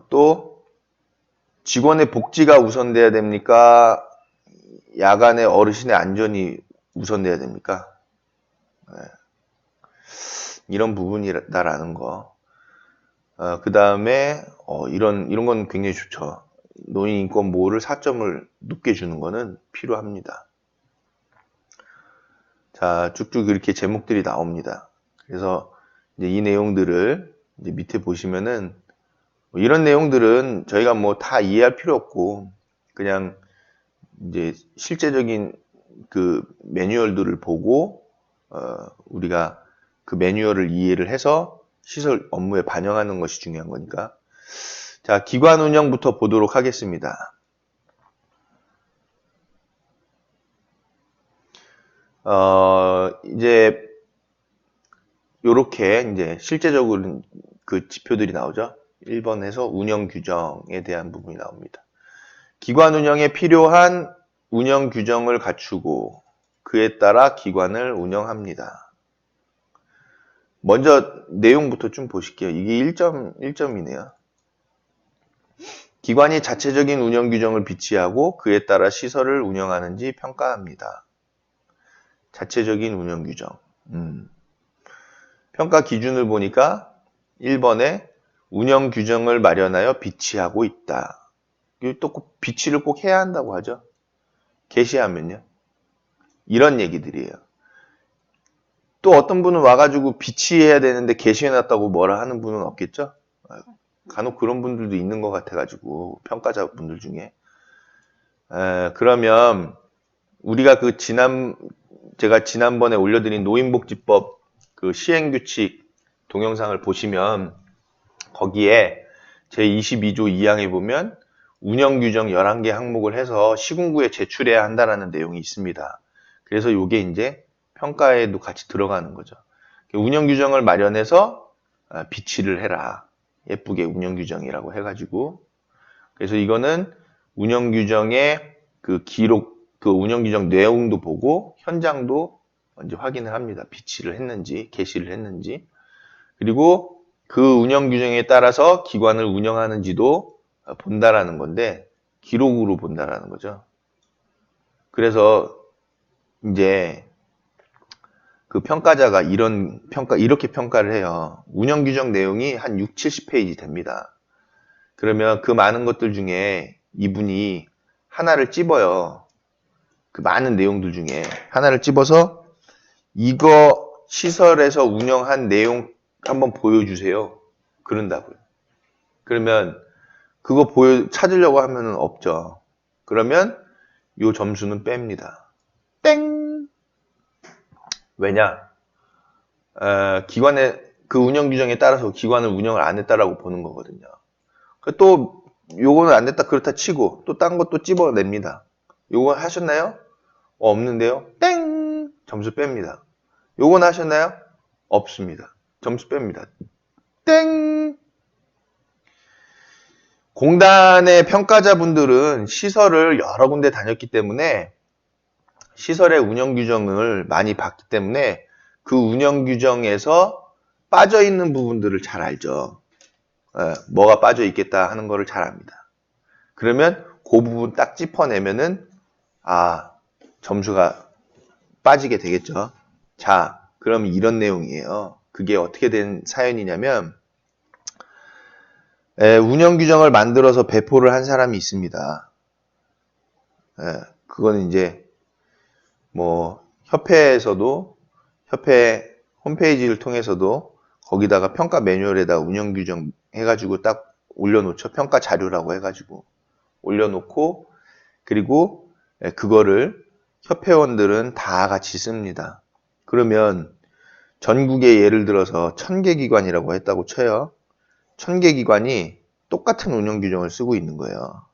또 직원의 복지가 우선돼야 됩니까? 야간에 어르신의 안전이 우선돼야 됩니까? 네. 이런 부분이다라는 거. 그 다음에 이런 건 굉장히 좋죠. 노인 인권 보호를 4점을 높게 주는 거는 필요합니다. 자, 쭉쭉 이렇게 제목들이 나옵니다. 그래서 이제 이 내용들을 이제 밑에 보시면은 이런 내용들은 저희가 뭐 다 이해할 필요 없고 그냥 이제 실제적인 그 매뉴얼들을 보고 우리가 그 매뉴얼을 이해를 해서 시설 업무에 반영하는 것이 중요한 거니까. 자, 기관 운영부터 보도록 하겠습니다. 이제 요렇게 이제 실제적으로 그 지표들이 나오죠. 1번에서 운영 규정에 대한 부분이 나옵니다. 기관 운영에 필요한 운영 규정을 갖추고 그에 따라 기관을 운영합니다. 먼저 내용부터 좀 보실게요. 이게 1점이네요. 기관이 자체적인 운영 규정을 비치하고 그에 따라 시설을 운영하는지 평가합니다. 자체적인 운영 규정. 평가 기준을 보니까 1번에 운영 규정을 마련하여 비치하고 있다. 또 비치를 꼭 해야 한다고 하죠. 게시하면요. 이런 얘기들이에요. 또 어떤 분은 와가지고 비치해야 되는데 게시해놨다고 뭐라 하는 분은 없겠죠? 간혹 그런 분들도 있는 것 같아가지고 평가자분들 중에. 그러면 우리가 제가 지난번에 올려드린 노인복지법 그 시행규칙 동영상을 보시면 거기에 제22조 2항에 보면 운영규정 11개 항목을 해서 시군구에 제출해야 한다는 내용이 있습니다. 그래서 이게 이제 평가에도 같이 들어가는 거죠. 운영규정을 마련해서 비치를 해라. 예쁘게 운영규정이라고 해가지고. 그래서 이거는 운영규정의 그 기록, 그 운영규정 내용도 보고 현장도 먼저 확인을 합니다. 비치를 했는지, 게시를 했는지. 그리고 그 운영규정에 따라서 기관을 운영하는지도 본다라는 건데, 기록으로 본다라는 거죠. 그래서 이제 그 평가자가 이렇게 평가를 해요. 운영규정 내용이 한 6, 70페이지 됩니다. 그러면 그 많은 것들 중에 이분이 하나를 찝어요. 그 많은 내용들 중에 하나를 찝어서 이거 시설에서 운영한 내용 한번 보여주세요. 그런다고요. 그러면 그거 찾으려고 하면은 없죠. 그러면 요 점수는 뺍니다. 땡! 왜냐? 기관의 그 운영 규정에 따라서 기관을 운영을 안 했다라고 보는 거거든요. 또 요거는 안 됐다 그렇다 치고 또 딴 것도 찝어냅니다. 요거 하셨나요? 없는데요? 땡! 점수 뺍니다. 요건 하셨나요? 없습니다. 점수 뺍니다. 땡! 공단의 평가자분들은 시설을 여러 군데 다녔기 때문에 시설의 운영 규정을 많이 봤기 때문에 그 운영 규정에서 빠져 있는 부분들을 잘 알죠. 뭐가 빠져 있겠다 하는 거를 잘 압니다. 그러면 그 부분 딱 짚어내면은 점수가 빠지게 되겠죠. 자, 그럼 이런 내용이에요. 그게 어떻게 된 사연이냐면 운영 규정을 만들어서 배포를 한 사람이 있습니다. 그거는 이제 뭐 협회 홈페이지를 통해서도 거기다가 평가 매뉴얼에다 운영 규정 해가지고 딱 올려놓죠. 평가 자료라고 해가지고 올려놓고, 그리고 그거를 협회원들은 다 같이 씁니다. 그러면 전국에 예를 들어서 1000개 기관이라고 했다고 쳐요. 1000개 기관이 똑같은 운영 규정을 쓰고 있는 거예요.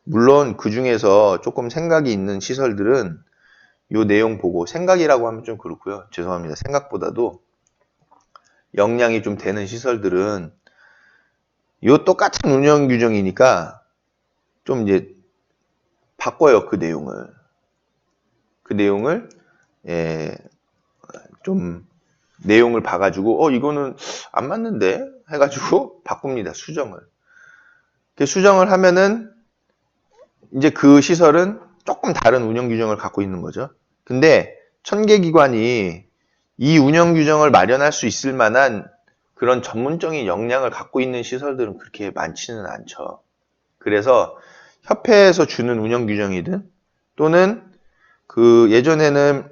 물론 그 중에서 조금 생각이 있는 시설들은 요 내용 보고, 생각이라고 하면 좀 그렇고요. 죄송합니다. 생각보다도 역량이 좀 되는 시설들은 요 똑같은 운영 규정이니까 좀 이제 바꿔요. 그 내용을. 그 내용을 좀 내용을 봐가지고 이거는 안 맞는데 해가지고 바꿉니다. 수정을. 수정을 하면은 이제 그 시설은 조금 다른 운영 규정을 갖고 있는 거죠. 근데 1000개 기관이 이 운영 규정을 마련할 수 있을 만한 그런 전문적인 역량을 갖고 있는 시설들은 그렇게 많지는 않죠. 그래서 협회에서 주는 운영 규정이든, 또는 그 예전에는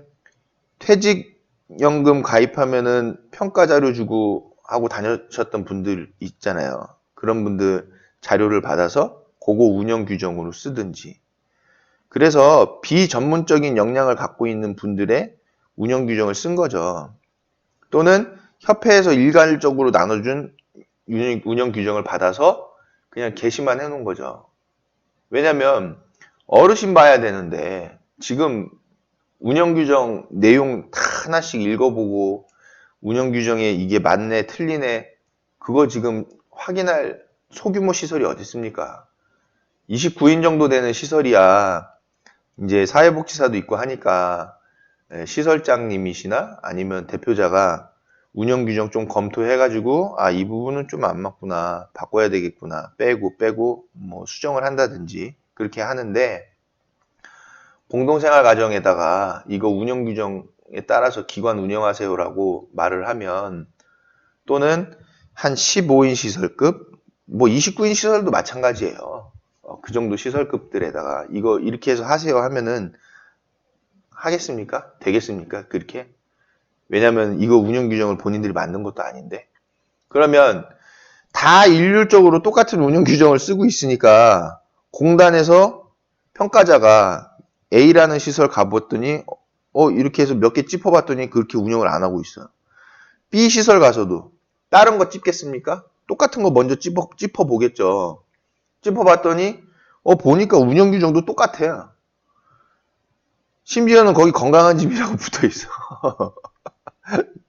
퇴직연금 가입하면은 평가 자료 주고 하고 다녔었던 분들 있잖아요. 그런 분들 자료를 받아서 그거 운영 규정으로 쓰든지. 그래서 비전문적인 역량을 갖고 있는 분들의 운영 규정을 쓴 거죠. 또는 협회에서 일괄적으로 나눠준 운영 규정을 받아서 그냥 게시만 해놓은 거죠. 왜냐면 어르신 봐야 되는데 지금 운영 규정 내용 다 하나씩 읽어보고 운영 규정에 이게 맞네 틀리네 그거 지금 확인할 소규모 시설이 어디 있습니까? 29인 정도 되는 시설이야 이제 사회복지사도 있고 하니까 시설장님이시나 아니면 대표자가 운영 규정 좀 검토해가지고 이 부분은 좀 안 맞구나 바꿔야 되겠구나 빼고 뭐 수정을 한다든지 그렇게 하는데, 공동생활 가정에다가 이거 운영 규정에 따라서 기관 운영하세요라고 말을 하면, 또는 한 15인 시설급, 뭐 29인 시설도 마찬가지예요. 그 정도 시설급들에다가 이거 이렇게 해서 하세요 하면은 하겠습니까? 되겠습니까? 그렇게? 왜냐면 이거 운영 규정을 본인들이 만든 것도 아닌데. 그러면 다 일률적으로 똑같은 운영 규정을 쓰고 있으니까 공단에서 평가자가 A라는 시설 가봤더니 이렇게 해서 몇 개 찝어봤더니 그렇게 운영을 안 하고 있어요. B 시설 가서도 다른 거 찝겠습니까? 똑같은 거 먼저 찝어보겠죠. 찝어봤더니 보니까 운영 규정도 똑같아요. 심지어는 거기 건강한 집이라고 붙어있어.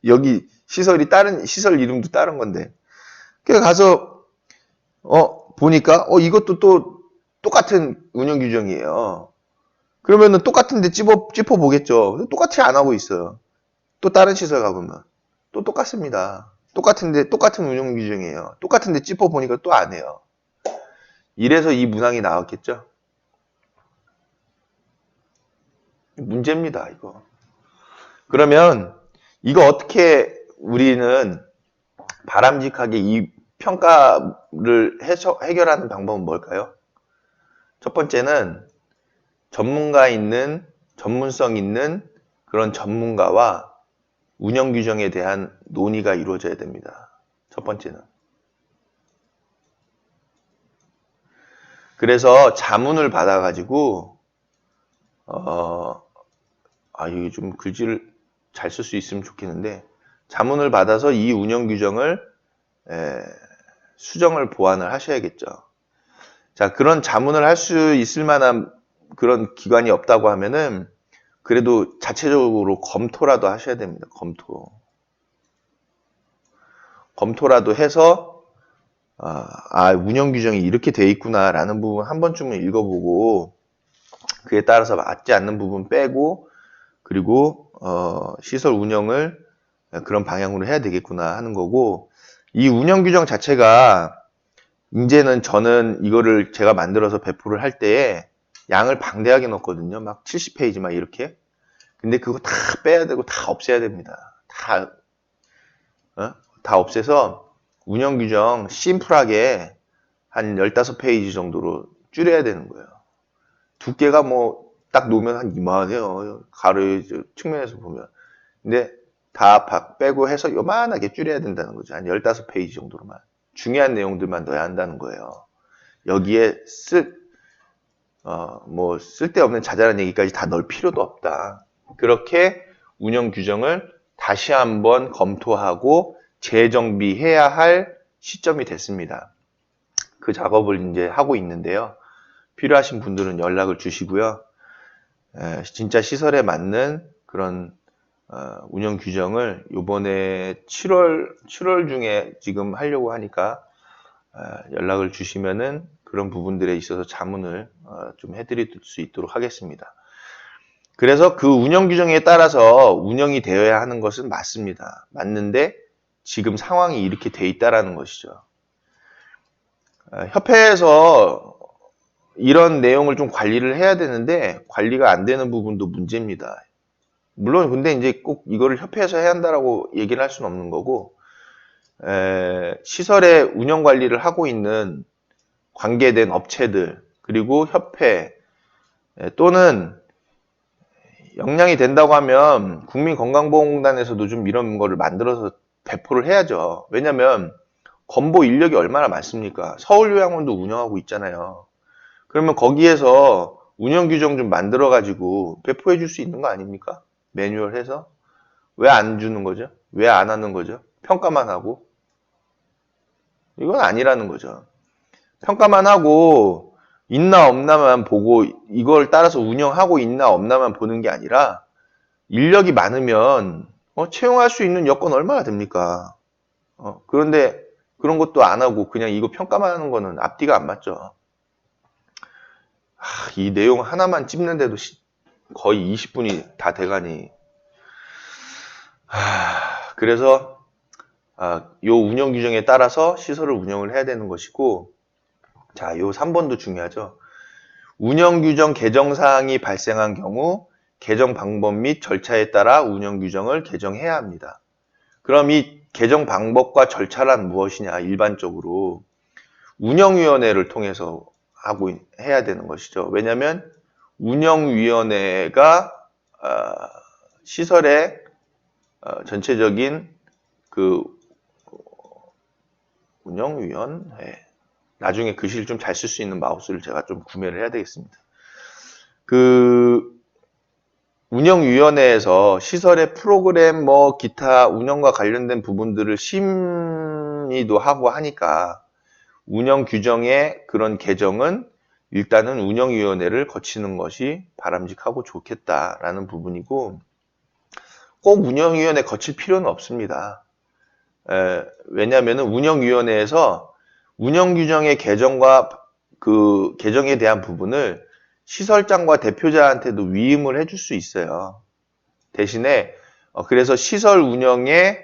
여기 시설이 다른 시설 이름도 다른 건데. 그래서 가서 보니까 이것도 또 똑같은 운영 규정이에요. 그러면은 똑같은데 찝어 보겠죠. 똑같이 안 하고 있어요. 또 다른 시설 가보면 또 똑같습니다. 똑같은데 똑같은 운영 규정이에요. 똑같은데 찝어 보니까 또 안 해요. 이래서 이 문항이 나왔겠죠. 문제입니다, 이거. 그러면 이거 어떻게 우리는 바람직하게 이 평가를 해결하는 방법은 뭘까요? 첫 번째는 전문성 있는 그런 전문가와 운영 규정에 대한 논의가 이루어져야 됩니다. 첫 번째는. 그래서 자문을 받아가지고 이게 좀 글씨를 잘 쓸 수 있으면 좋겠는데, 자문을 받아서 이 운영 규정을 수정을 보완을 하셔야겠죠. 자, 그런 자문을 할 수 있을 만한 그런 기관이 없다고 하면은 그래도 자체적으로 검토라도 하셔야 됩니다. 검토라도 해서 운영 규정이 이렇게 돼 있구나라는 부분 한 번쯤은 읽어보고 그에 따라서 맞지 않는 부분 빼고, 그리고 시설 운영을 그런 방향으로 해야 되겠구나 하는 거고, 이 운영 규정 자체가 이제는 저는 이거를 제가 만들어서 배포를 할 때에 양을 방대하게 넣거든요. 막 70페이지 막 이렇게. 근데 그거 다 빼야 되고 다 없애야 됩니다. 다 없애서 운영 규정 심플하게 한 15페이지 정도로 줄여야 되는 거예요. 두께가 뭐 딱 놓으면 한 이만해요. 가로 측면에서 보면. 근데 다 빼고 해서 요만하게 줄여야 된다는 거죠. 한 15페이지 정도로만. 중요한 내용들만 넣어야 한다는 거예요. 여기에 뭐 쓸데없는 자잘한 얘기까지 다 넣을 필요도 없다. 그렇게 운영 규정을 다시 한번 검토하고 재정비해야 할 시점이 됐습니다. 그 작업을 이제 하고 있는데요. 필요하신 분들은 연락을 주시고요. 진짜 시설에 맞는 그런 운영 규정을 요번에 7월 중에 지금 하려고 하니까 연락을 주시면은 그런 부분들에 있어서 자문을 좀 해드릴 수 있도록 하겠습니다. 그래서 그 운영 규정에 따라서 운영이 되어야 하는 것은 맞습니다. 맞는데 지금 상황이 이렇게 돼 있다라는 것이죠. 협회에서 이런 내용을 좀 관리를 해야 되는데 관리가 안 되는 부분도 문제입니다. 물론 근데 이제 꼭 이거를 협회에서 해야 한다라고 얘기를 할 수는 없는 거고, 시설의 운영 관리를 하고 있는 관계된 업체들 그리고 협회 또는 역량이 된다고 하면 국민건강보험공단에서도 좀 이런 거를 만들어서 배포를 해야죠. 왜냐면 건보 인력이 얼마나 많습니까? 서울요양원도 운영하고 있잖아요. 그러면 거기에서 운영 규정 좀 만들어 가지고 배포해 줄 수 있는 거 아닙니까? 매뉴얼 해서. 왜 안 주는 거죠? 왜 안 하는 거죠? 평가만 하고. 이건 아니라는 거죠. 평가만 하고 있나 없나만 보고 이걸 따라서 운영하고 있나 없나만 보는 게 아니라 인력이 많으면 채용할 수 있는 여건 얼마나 됩니까? 그런데 그런 것도 안 하고 그냥 이거 평가만 하는 거는 앞뒤가 안 맞죠. 이 내용 하나만 찝는데도 거의 20분이 다 돼가니. 그래서 요 운영 규정에 따라서 시설을 운영을 해야 되는 것이고, 자, 요 3번도 중요하죠. 운영 규정 개정 사항이 발생한 경우 개정 방법 및 절차에 따라 운영 규정을 개정해야 합니다. 그럼 이 개정 방법과 절차란 무엇이냐? 일반적으로 운영위원회를 통해서 해야 되는 것이죠. 왜냐하면 운영위원회가 시설의 전체적인 그 운영위원회, 나중에 글씨를 좀 잘 쓸 수 있는 마우스를 제가 좀 구매를 해야 되겠습니다. 그 운영위원회에서 시설의 프로그램 기타 운영과 관련된 부분들을 심의도 하고 하니까 운영 규정의 그런 개정은 일단은 운영위원회를 거치는 것이 바람직하고 좋겠다라는 부분이고, 꼭 운영위원회 거칠 필요는 없습니다. 왜냐하면 운영위원회에서 운영규정의 개정과 그 개정에 대한 부분을 시설장과 대표자한테도 위임을 해줄 수 있어요. 대신에 그래서 시설 운영에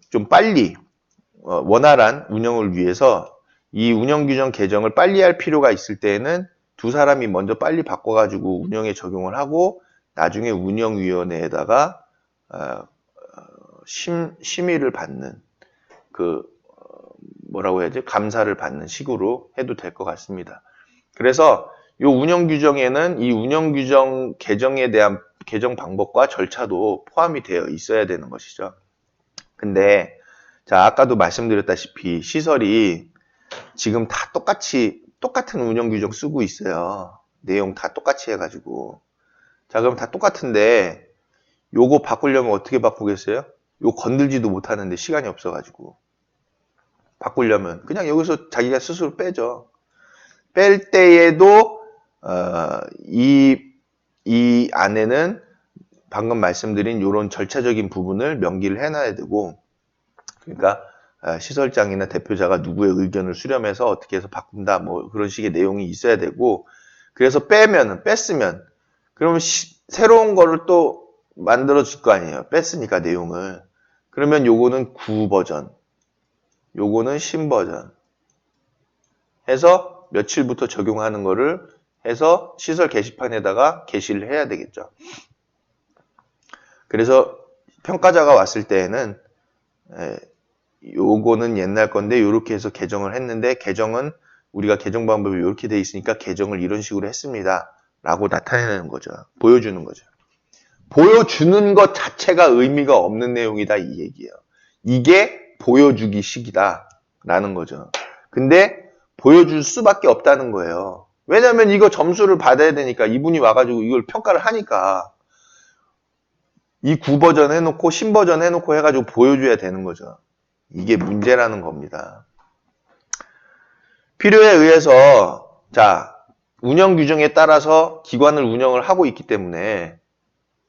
좀 빨리 원활한 운영을 위해서 이 운영규정 개정을 빨리 할 필요가 있을 때에는 두 사람이 먼저 빨리 바꿔가지고 운영에 적용을 하고 나중에 운영위원회에다가 심의를 받는 뭐라고 해야지? 감사를 받는 식으로 해도 될 것 같습니다. 그래서 이 운영 규정에는 이 운영 규정 개정에 대한 개정 방법과 절차도 포함이 되어 있어야 되는 것이죠. 근데 자, 아까도 말씀드렸다시피 시설이 지금 다 똑같은 운영 규정 쓰고 있어요. 내용 다 똑같이 해가지고. 자, 그럼 다 똑같은데 요거 바꾸려면 어떻게 바꾸겠어요? 요거 건들지도 못하는데 시간이 없어가지고. 바꾸려면 그냥 여기서 자기가 스스로 빼죠. 뺄 때에도 이 안에는 방금 말씀드린 이런 절차적인 부분을 명기를 해놔야 되고, 그러니까 시설장이나 대표자가 누구의 의견을 수렴해서 어떻게 해서 바꾼다 뭐 그런 식의 내용이 있어야 되고, 그래서 뺐으면 그러면 새로운 거를 또 만들어 줄 거 아니에요. 뺐으니까 내용을. 그러면 요거는 9버전, 요거는 신버전 해서 며칠부터 적용하는 거를 해서 시설 게시판에다가 게시를 해야 되겠죠. 그래서 평가자가 왔을 때에는 요거는 옛날 건데 요렇게 해서 개정을 했는데 개정은 우리가 개정 방법이 이렇게 돼 있으니까 개정을 이런 식으로 했습니다 라고 나타내는 거죠. 보여주는 거죠. 보여주는 것 자체가 의미가 없는 내용이다 이 얘기예요. 이게 보여주기 식이다 라는 거죠. 근데 보여줄 수밖에 없다는 거예요. 왜냐면 이거 점수를 받아야 되니까 이분이 와가지고 이걸 평가를 하니까 이 9버전 해놓고 10버전 해놓고 해가지고 보여줘야 되는 거죠. 이게 문제라는 겁니다. 필요에 의해서 자 운영 규정에 따라서 기관을 운영을 하고 있기 때문에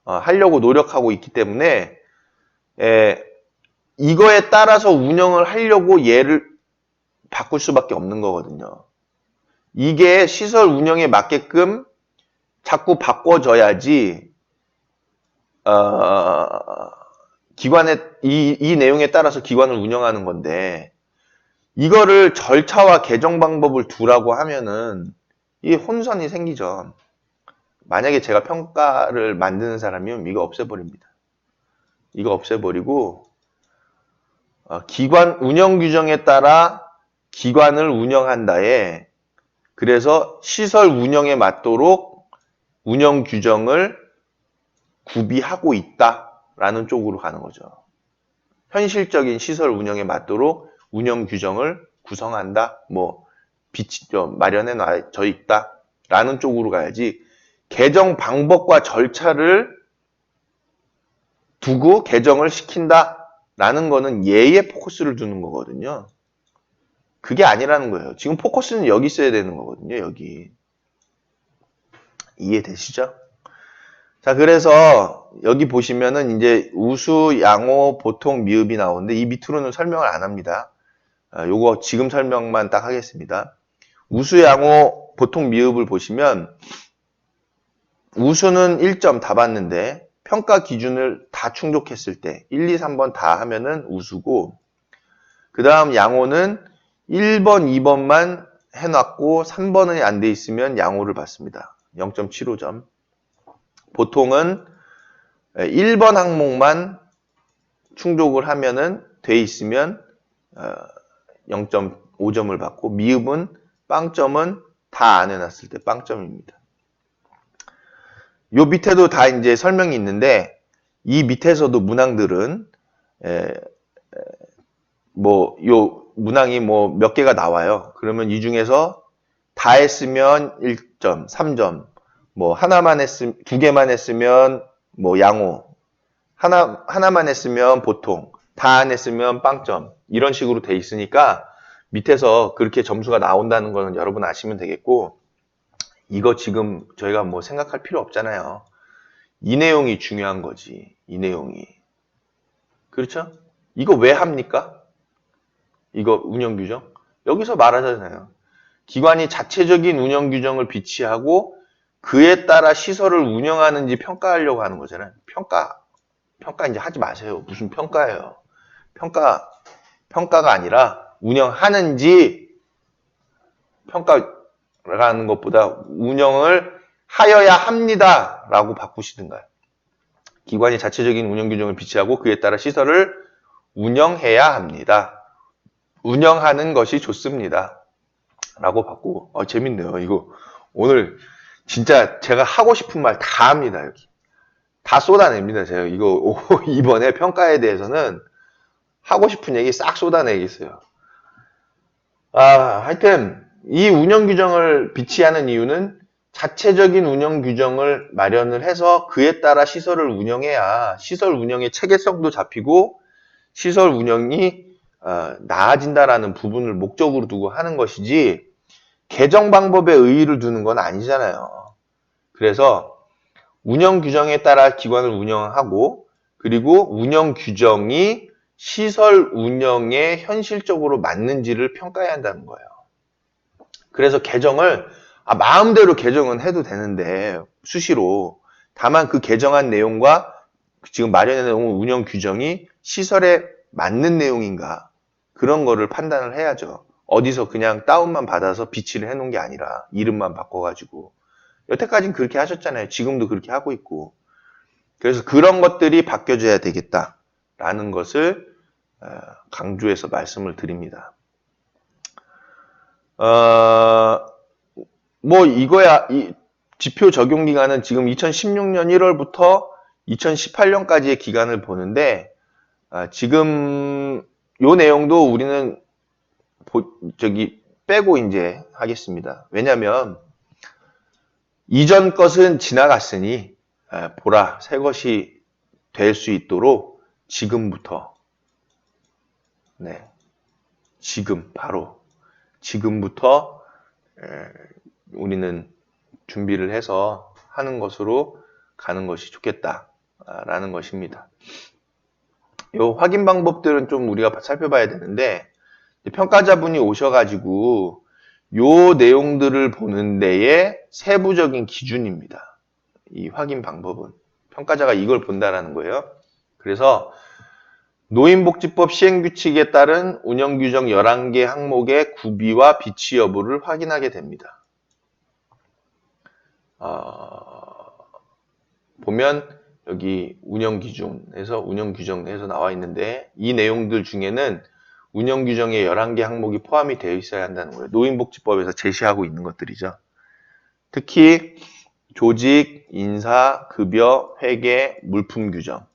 하려고 노력하고 있기 때문에 이거에 따라서 운영을 하려고 얘를 바꿀 수밖에 없는 거거든요. 이게 시설 운영에 맞게끔 자꾸 바꿔줘야지 기관의 이 내용에 따라서 기관을 운영하는 건데 이거를 절차와 개정 방법을 두라고 하면은 이 혼선이 생기죠. 만약에 제가 평가를 만드는 사람이면 이거 없애버립니다. 이거 없애버리고 기관 운영 규정에 따라 기관을 운영한다에 그래서 시설 운영에 맞도록 운영 규정을 구비하고 있다라는 쪽으로 가는 거죠. 현실적인 시설 운영에 맞도록 운영 규정을 구성한다, 마련해 놔져 있다라는 쪽으로 가야지 개정 방법과 절차를 두고 개정을 시킨다라는 거는 얘에 포커스를 두는 거거든요. 그게 아니라는 거예요. 지금 포커스는 여기 있어야 되는 거거든요. 여기. 이해되시죠? 자, 그래서 여기 보시면은 이제 우수, 양호, 보통, 미흡이 나오는데 이 밑으로는 설명을 안 합니다. 요거 지금 설명만 딱 하겠습니다. 우수, 양호, 보통, 미흡을 보시면 우수는 1점 다 받는데 평가 기준을 다 충족했을 때 1, 2, 3번 다 하면은 우수고 그 다음 양호는 1번, 2번만 해놨고 3번은 안 돼 있으면 양호를 받습니다. 0.75점. 보통은 1번 항목만 충족을 하면은 돼 있으면 0.5점을 받고 미흡은 빵점은 다 안 해놨을 때 빵점입니다. 요 밑에도 다 이제 설명이 있는데 이 밑에서도 문항들은 요 문항이 몇 개가 나와요. 그러면 이 중에서 다 했으면 1점, 3점, 하나만 했으면, 2개만 했으면 양호, 하나만 했으면 보통, 다 안 했으면 빵점, 이런 식으로 돼 있으니까 밑에서 그렇게 점수가 나온다는 거는 여러분 아시면 되겠고, 이거 지금 저희가 생각할 필요 없잖아요. 이 내용이 중요한 거지, 이 내용이. 그렇죠? 이거 왜 합니까? 이거 운영 규정? 여기서 말하잖아요. 기관이 자체적인 운영 규정을 비치하고 그에 따라 시설을 운영하는지 평가하려고 하는 거잖아요. 평가 이제 하지 마세요. 무슨 평가예요? 평가가 아니라 운영하는지 평가라는 것보다 운영을 하여야 합니다. 라고 바꾸시든가요. 기관이 자체적인 운영 규정을 비치하고 그에 따라 시설을 운영해야 합니다. 운영하는 것이 좋습니다. 라고 바꾸고 재밌네요. 이거 오늘 진짜 제가 하고 싶은 말 다 합니다. 여기 다 쏟아냅니다. 제가 이거 이번에 평가에 대해서는 하고 싶은 얘기 싹 쏟아내겠어요. 하여튼 이 운영 규정을 비치하는 이유는 자체적인 운영 규정을 마련을 해서 그에 따라 시설을 운영해야 시설 운영의 체계성도 잡히고 시설 운영이 나아진다라는 부분을 목적으로 두고 하는 것이지 개정 방법에 의의를 두는 건 아니잖아요. 그래서 운영 규정에 따라 기관을 운영하고 그리고 운영 규정이 시설 운영에 현실적으로 맞는지를 평가해야 한다는 거예요. 그래서 개정을 마음대로 개정은 해도 되는데 수시로 다만 그 개정한 내용과 지금 마련해 놓은 운영 규정이 시설에 맞는 내용인가 그런 거를 판단을 해야죠. 어디서 그냥 다운만 받아서 비치를 해놓은 게 아니라 이름만 바꿔가지고 여태까지는 그렇게 하셨잖아요. 지금도 그렇게 하고 있고 그래서 그런 것들이 바뀌어져야 되겠다라는 것을 강조해서 말씀을 드립니다. 이거야 이 지표 적용 기간은 지금 2016년 1월부터 2018년까지의 기간을 보는데 지금 요 내용도 우리는 빼고 이제 하겠습니다. 왜냐하면 이전 것은 지나갔으니 보라 새 것이 될 수 있도록 지금부터 지금 바로 지금부터 우리는 준비를 해서 하는 것으로 가는 것이 좋겠다라는 것입니다. 요 확인 방법들은 좀 우리가 살펴봐야 되는데 평가자분이 오셔가지고 요 내용들을 보는 데에 세부적인 기준입니다. 이 확인 방법은 평가자가 이걸 본다라는 거예요. 그래서 노인복지법 시행규칙에 따른 운영규정 11개 항목의 구비와 비치 여부를 확인하게 됩니다. 보면 여기 운영규정에서 나와 있는데 이 내용들 중에는 운영규정의 11개 항목이 포함이 되어 있어야 한다는 거예요. 노인복지법에서 제시하고 있는 것들이죠. 특히 조직, 인사, 급여, 회계, 물품 규정.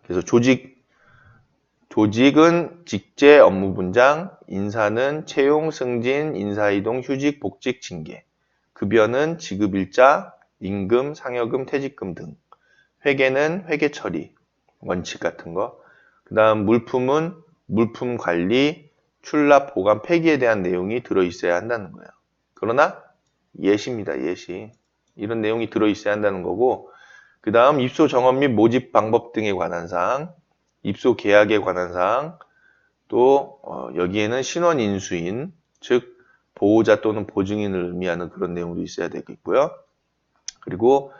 그래서 조직은 직제 업무 분장, 인사는 채용, 승진, 인사이동, 휴직, 복직, 징계, 급여는 지급일자, 임금, 상여금, 퇴직금 등, 회계는 회계 처리, 원칙 같은 거, 그 다음 물품은 물품 관리, 출납, 보관, 폐기에 대한 내용이 들어있어야 한다는 거예요. 그러나 예시입니다. 예시. 이런 내용이 들어있어야 한다는 거고, 그 다음 입소 정원 및 모집 방법 등에 관한 사항, 입소 계약에 관한 사항, 또 여기에는 신원 인수인, 즉 보호자 또는 보증인을 의미하는 그런 내용도 있어야 되겠고요. 그리고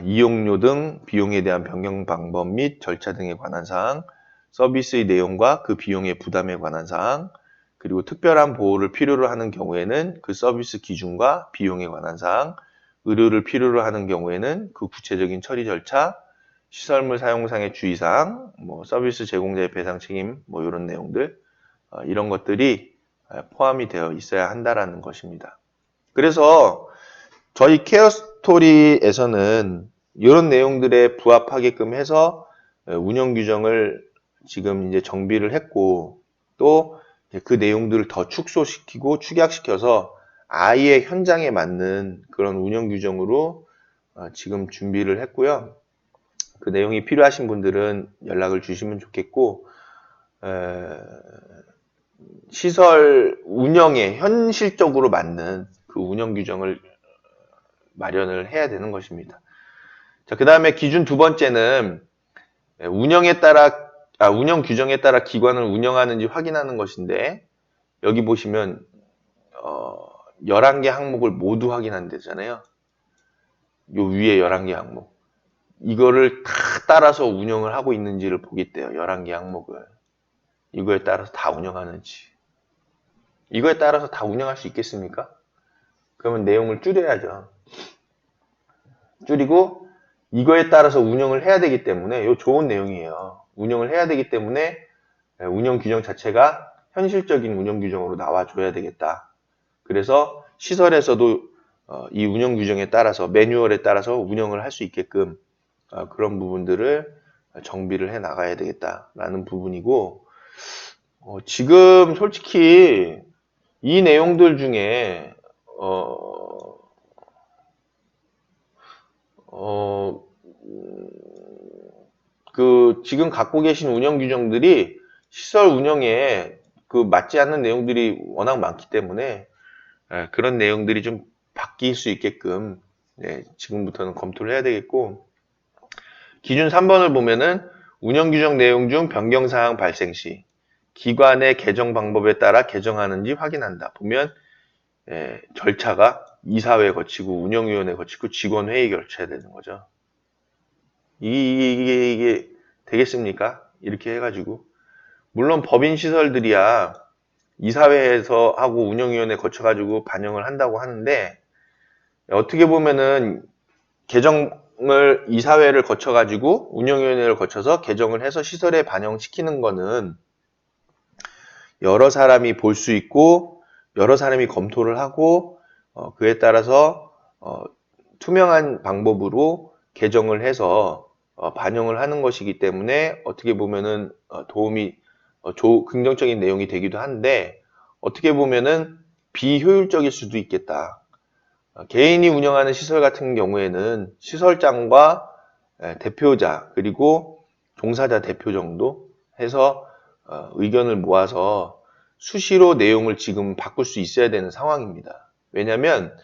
이용료 등 비용에 대한 변경 방법 및 절차 등에 관한 사항, 서비스의 내용과 그 비용의 부담에 관한 사항, 그리고 특별한 보호를 필요로 하는 경우에는 그 서비스 기준과 비용에 관한 사항, 의료를 필요로 하는 경우에는 그 구체적인 처리 절차, 시설물 사용상의 주의사항, 서비스 제공자의 배상 책임, 이런 내용들, 이런 것들이 포함이 되어 있어야 한다라는 것입니다. 그래서 저희 케어스토리에서는 이런 내용들에 부합하게끔 해서 운영 규정을 지금 이제 정비를 했고, 또 그 내용들을 더 축소시키고 축약시켜서 아예 현장에 맞는 그런 운영 규정으로 지금 준비를 했고요. 그 내용이 필요하신 분들은 연락을 주시면 좋겠고, 시설 운영에 현실적으로 맞는 그 운영 규정을 마련을 해야 되는 것입니다. 자, 그 다음에 기준 두 번째는 운영 규정에 따라 기관을 운영하는지 확인하는 것인데, 여기 보시면 11개 항목을 모두 확인한다잖아요. 요 위에 11개 항목. 이거를 다 따라서 운영을 하고 있는지를 보겠대요. 11개 항목을. 이거에 따라서 다 운영하는지. 이거에 따라서 다 운영할 수 있겠습니까? 그러면 내용을 줄여야죠. 줄이고 이거에 따라서 운영을 해야 되기 때문에 이거 좋은 내용이에요. 운영을 해야 되기 때문에 운영 규정 자체가 현실적인 운영 규정으로 나와줘야 되겠다. 그래서 시설에서도 이 운영 규정에 따라서 매뉴얼에 따라서 운영을 할 수 있게끔 그런 부분들을 정비를 해 나가야 되겠다라는 부분이고, 지금 솔직히 이 내용들 중에 지금 갖고 계신 운영 규정들이 시설 운영에 맞지 않는 내용들이 워낙 많기 때문에 그런 내용들이 좀 바뀔 수 있게끔 지금부터는 검토를 해야 되겠고, 기준 3번을 보면은 운영 규정 내용 중 변경 사항 발생 시 기관의 개정 방법에 따라 개정하는지 확인한다. 보면 절차가 이사회 거치고 운영위원회 거치고 직원회의 거쳐야 되는 거죠. 이게 되겠습니까? 이렇게 해가지고. 물론 법인 시설들이야 이사회에서 하고 운영위원회 거쳐가지고 반영을 한다고 하는데, 어떻게 보면은 개정을 이사회를 거쳐가지고 운영위원회를 거쳐서 개정을 해서 시설에 반영시키는 거는 여러 사람이 볼 수 있고 여러 사람이 검토를 하고 그에 따라서 투명한 방법으로 개정을 해서 반영을 하는 것이기 때문에 어떻게 보면은 도움이 긍정적인 내용이 되기도 한데 어떻게 보면은 비효율적일 수도 있겠다. 개인이 운영하는 시설 같은 경우에는 시설장과 대표자 그리고 종사자 대표 정도 해서 의견을 모아서 수시로 내용을 지금 바꿀 수 있어야 되는 상황입니다. 왜냐하면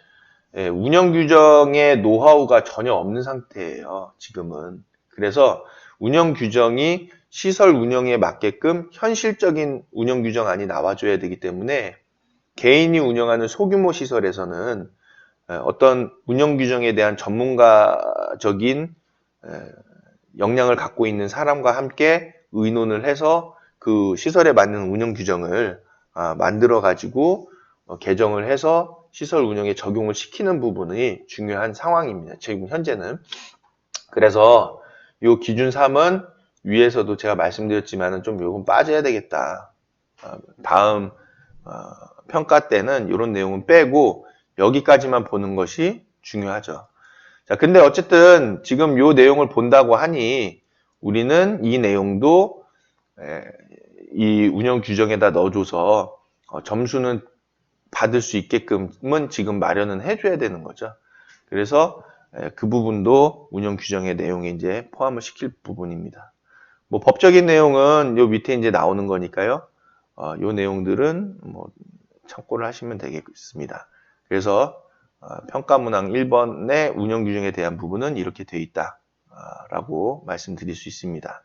운영 규정의 노하우가 전혀 없는 상태예요. 지금은. 그래서 운영 규정이 시설 운영에 맞게끔 현실적인 운영 규정안이 나와줘야 되기 때문에 개인이 운영하는 소규모 시설에서는 어떤 운영 규정에 대한 전문가적인 역량을 갖고 있는 사람과 함께 의논을 해서 그 시설에 맞는 운영 규정을 만들어 가지고 개정을 해서 시설 운영에 적용을 시키는 부분이 중요한 상황입니다. 지금 현재는. 그래서 이 기준 3은 위에서도 제가 말씀드렸지만은 좀 요건 빠져야 되겠다. 다음 평가 때는 이런 내용은 빼고 여기까지만 보는 것이 중요하죠. 자, 근데 어쨌든 지금 요 내용을 본다고 하니 우리는 이 내용도 이 운영 규정에다 넣어줘서 점수는 받을 수 있게끔은 지금 마련은 해줘야 되는 거죠. 그래서 그 부분도 운영 규정의 내용에 이제 포함을 시킬 부분입니다. 뭐 법적인 내용은 요 밑에 이제 나오는 거니까요. 요 내용들은 뭐 참고를 하시면 되겠습니다. 그래서 평가문항 1번의 운영 규정에 대한 부분은 이렇게 되어 있다라고 말씀드릴 수 있습니다.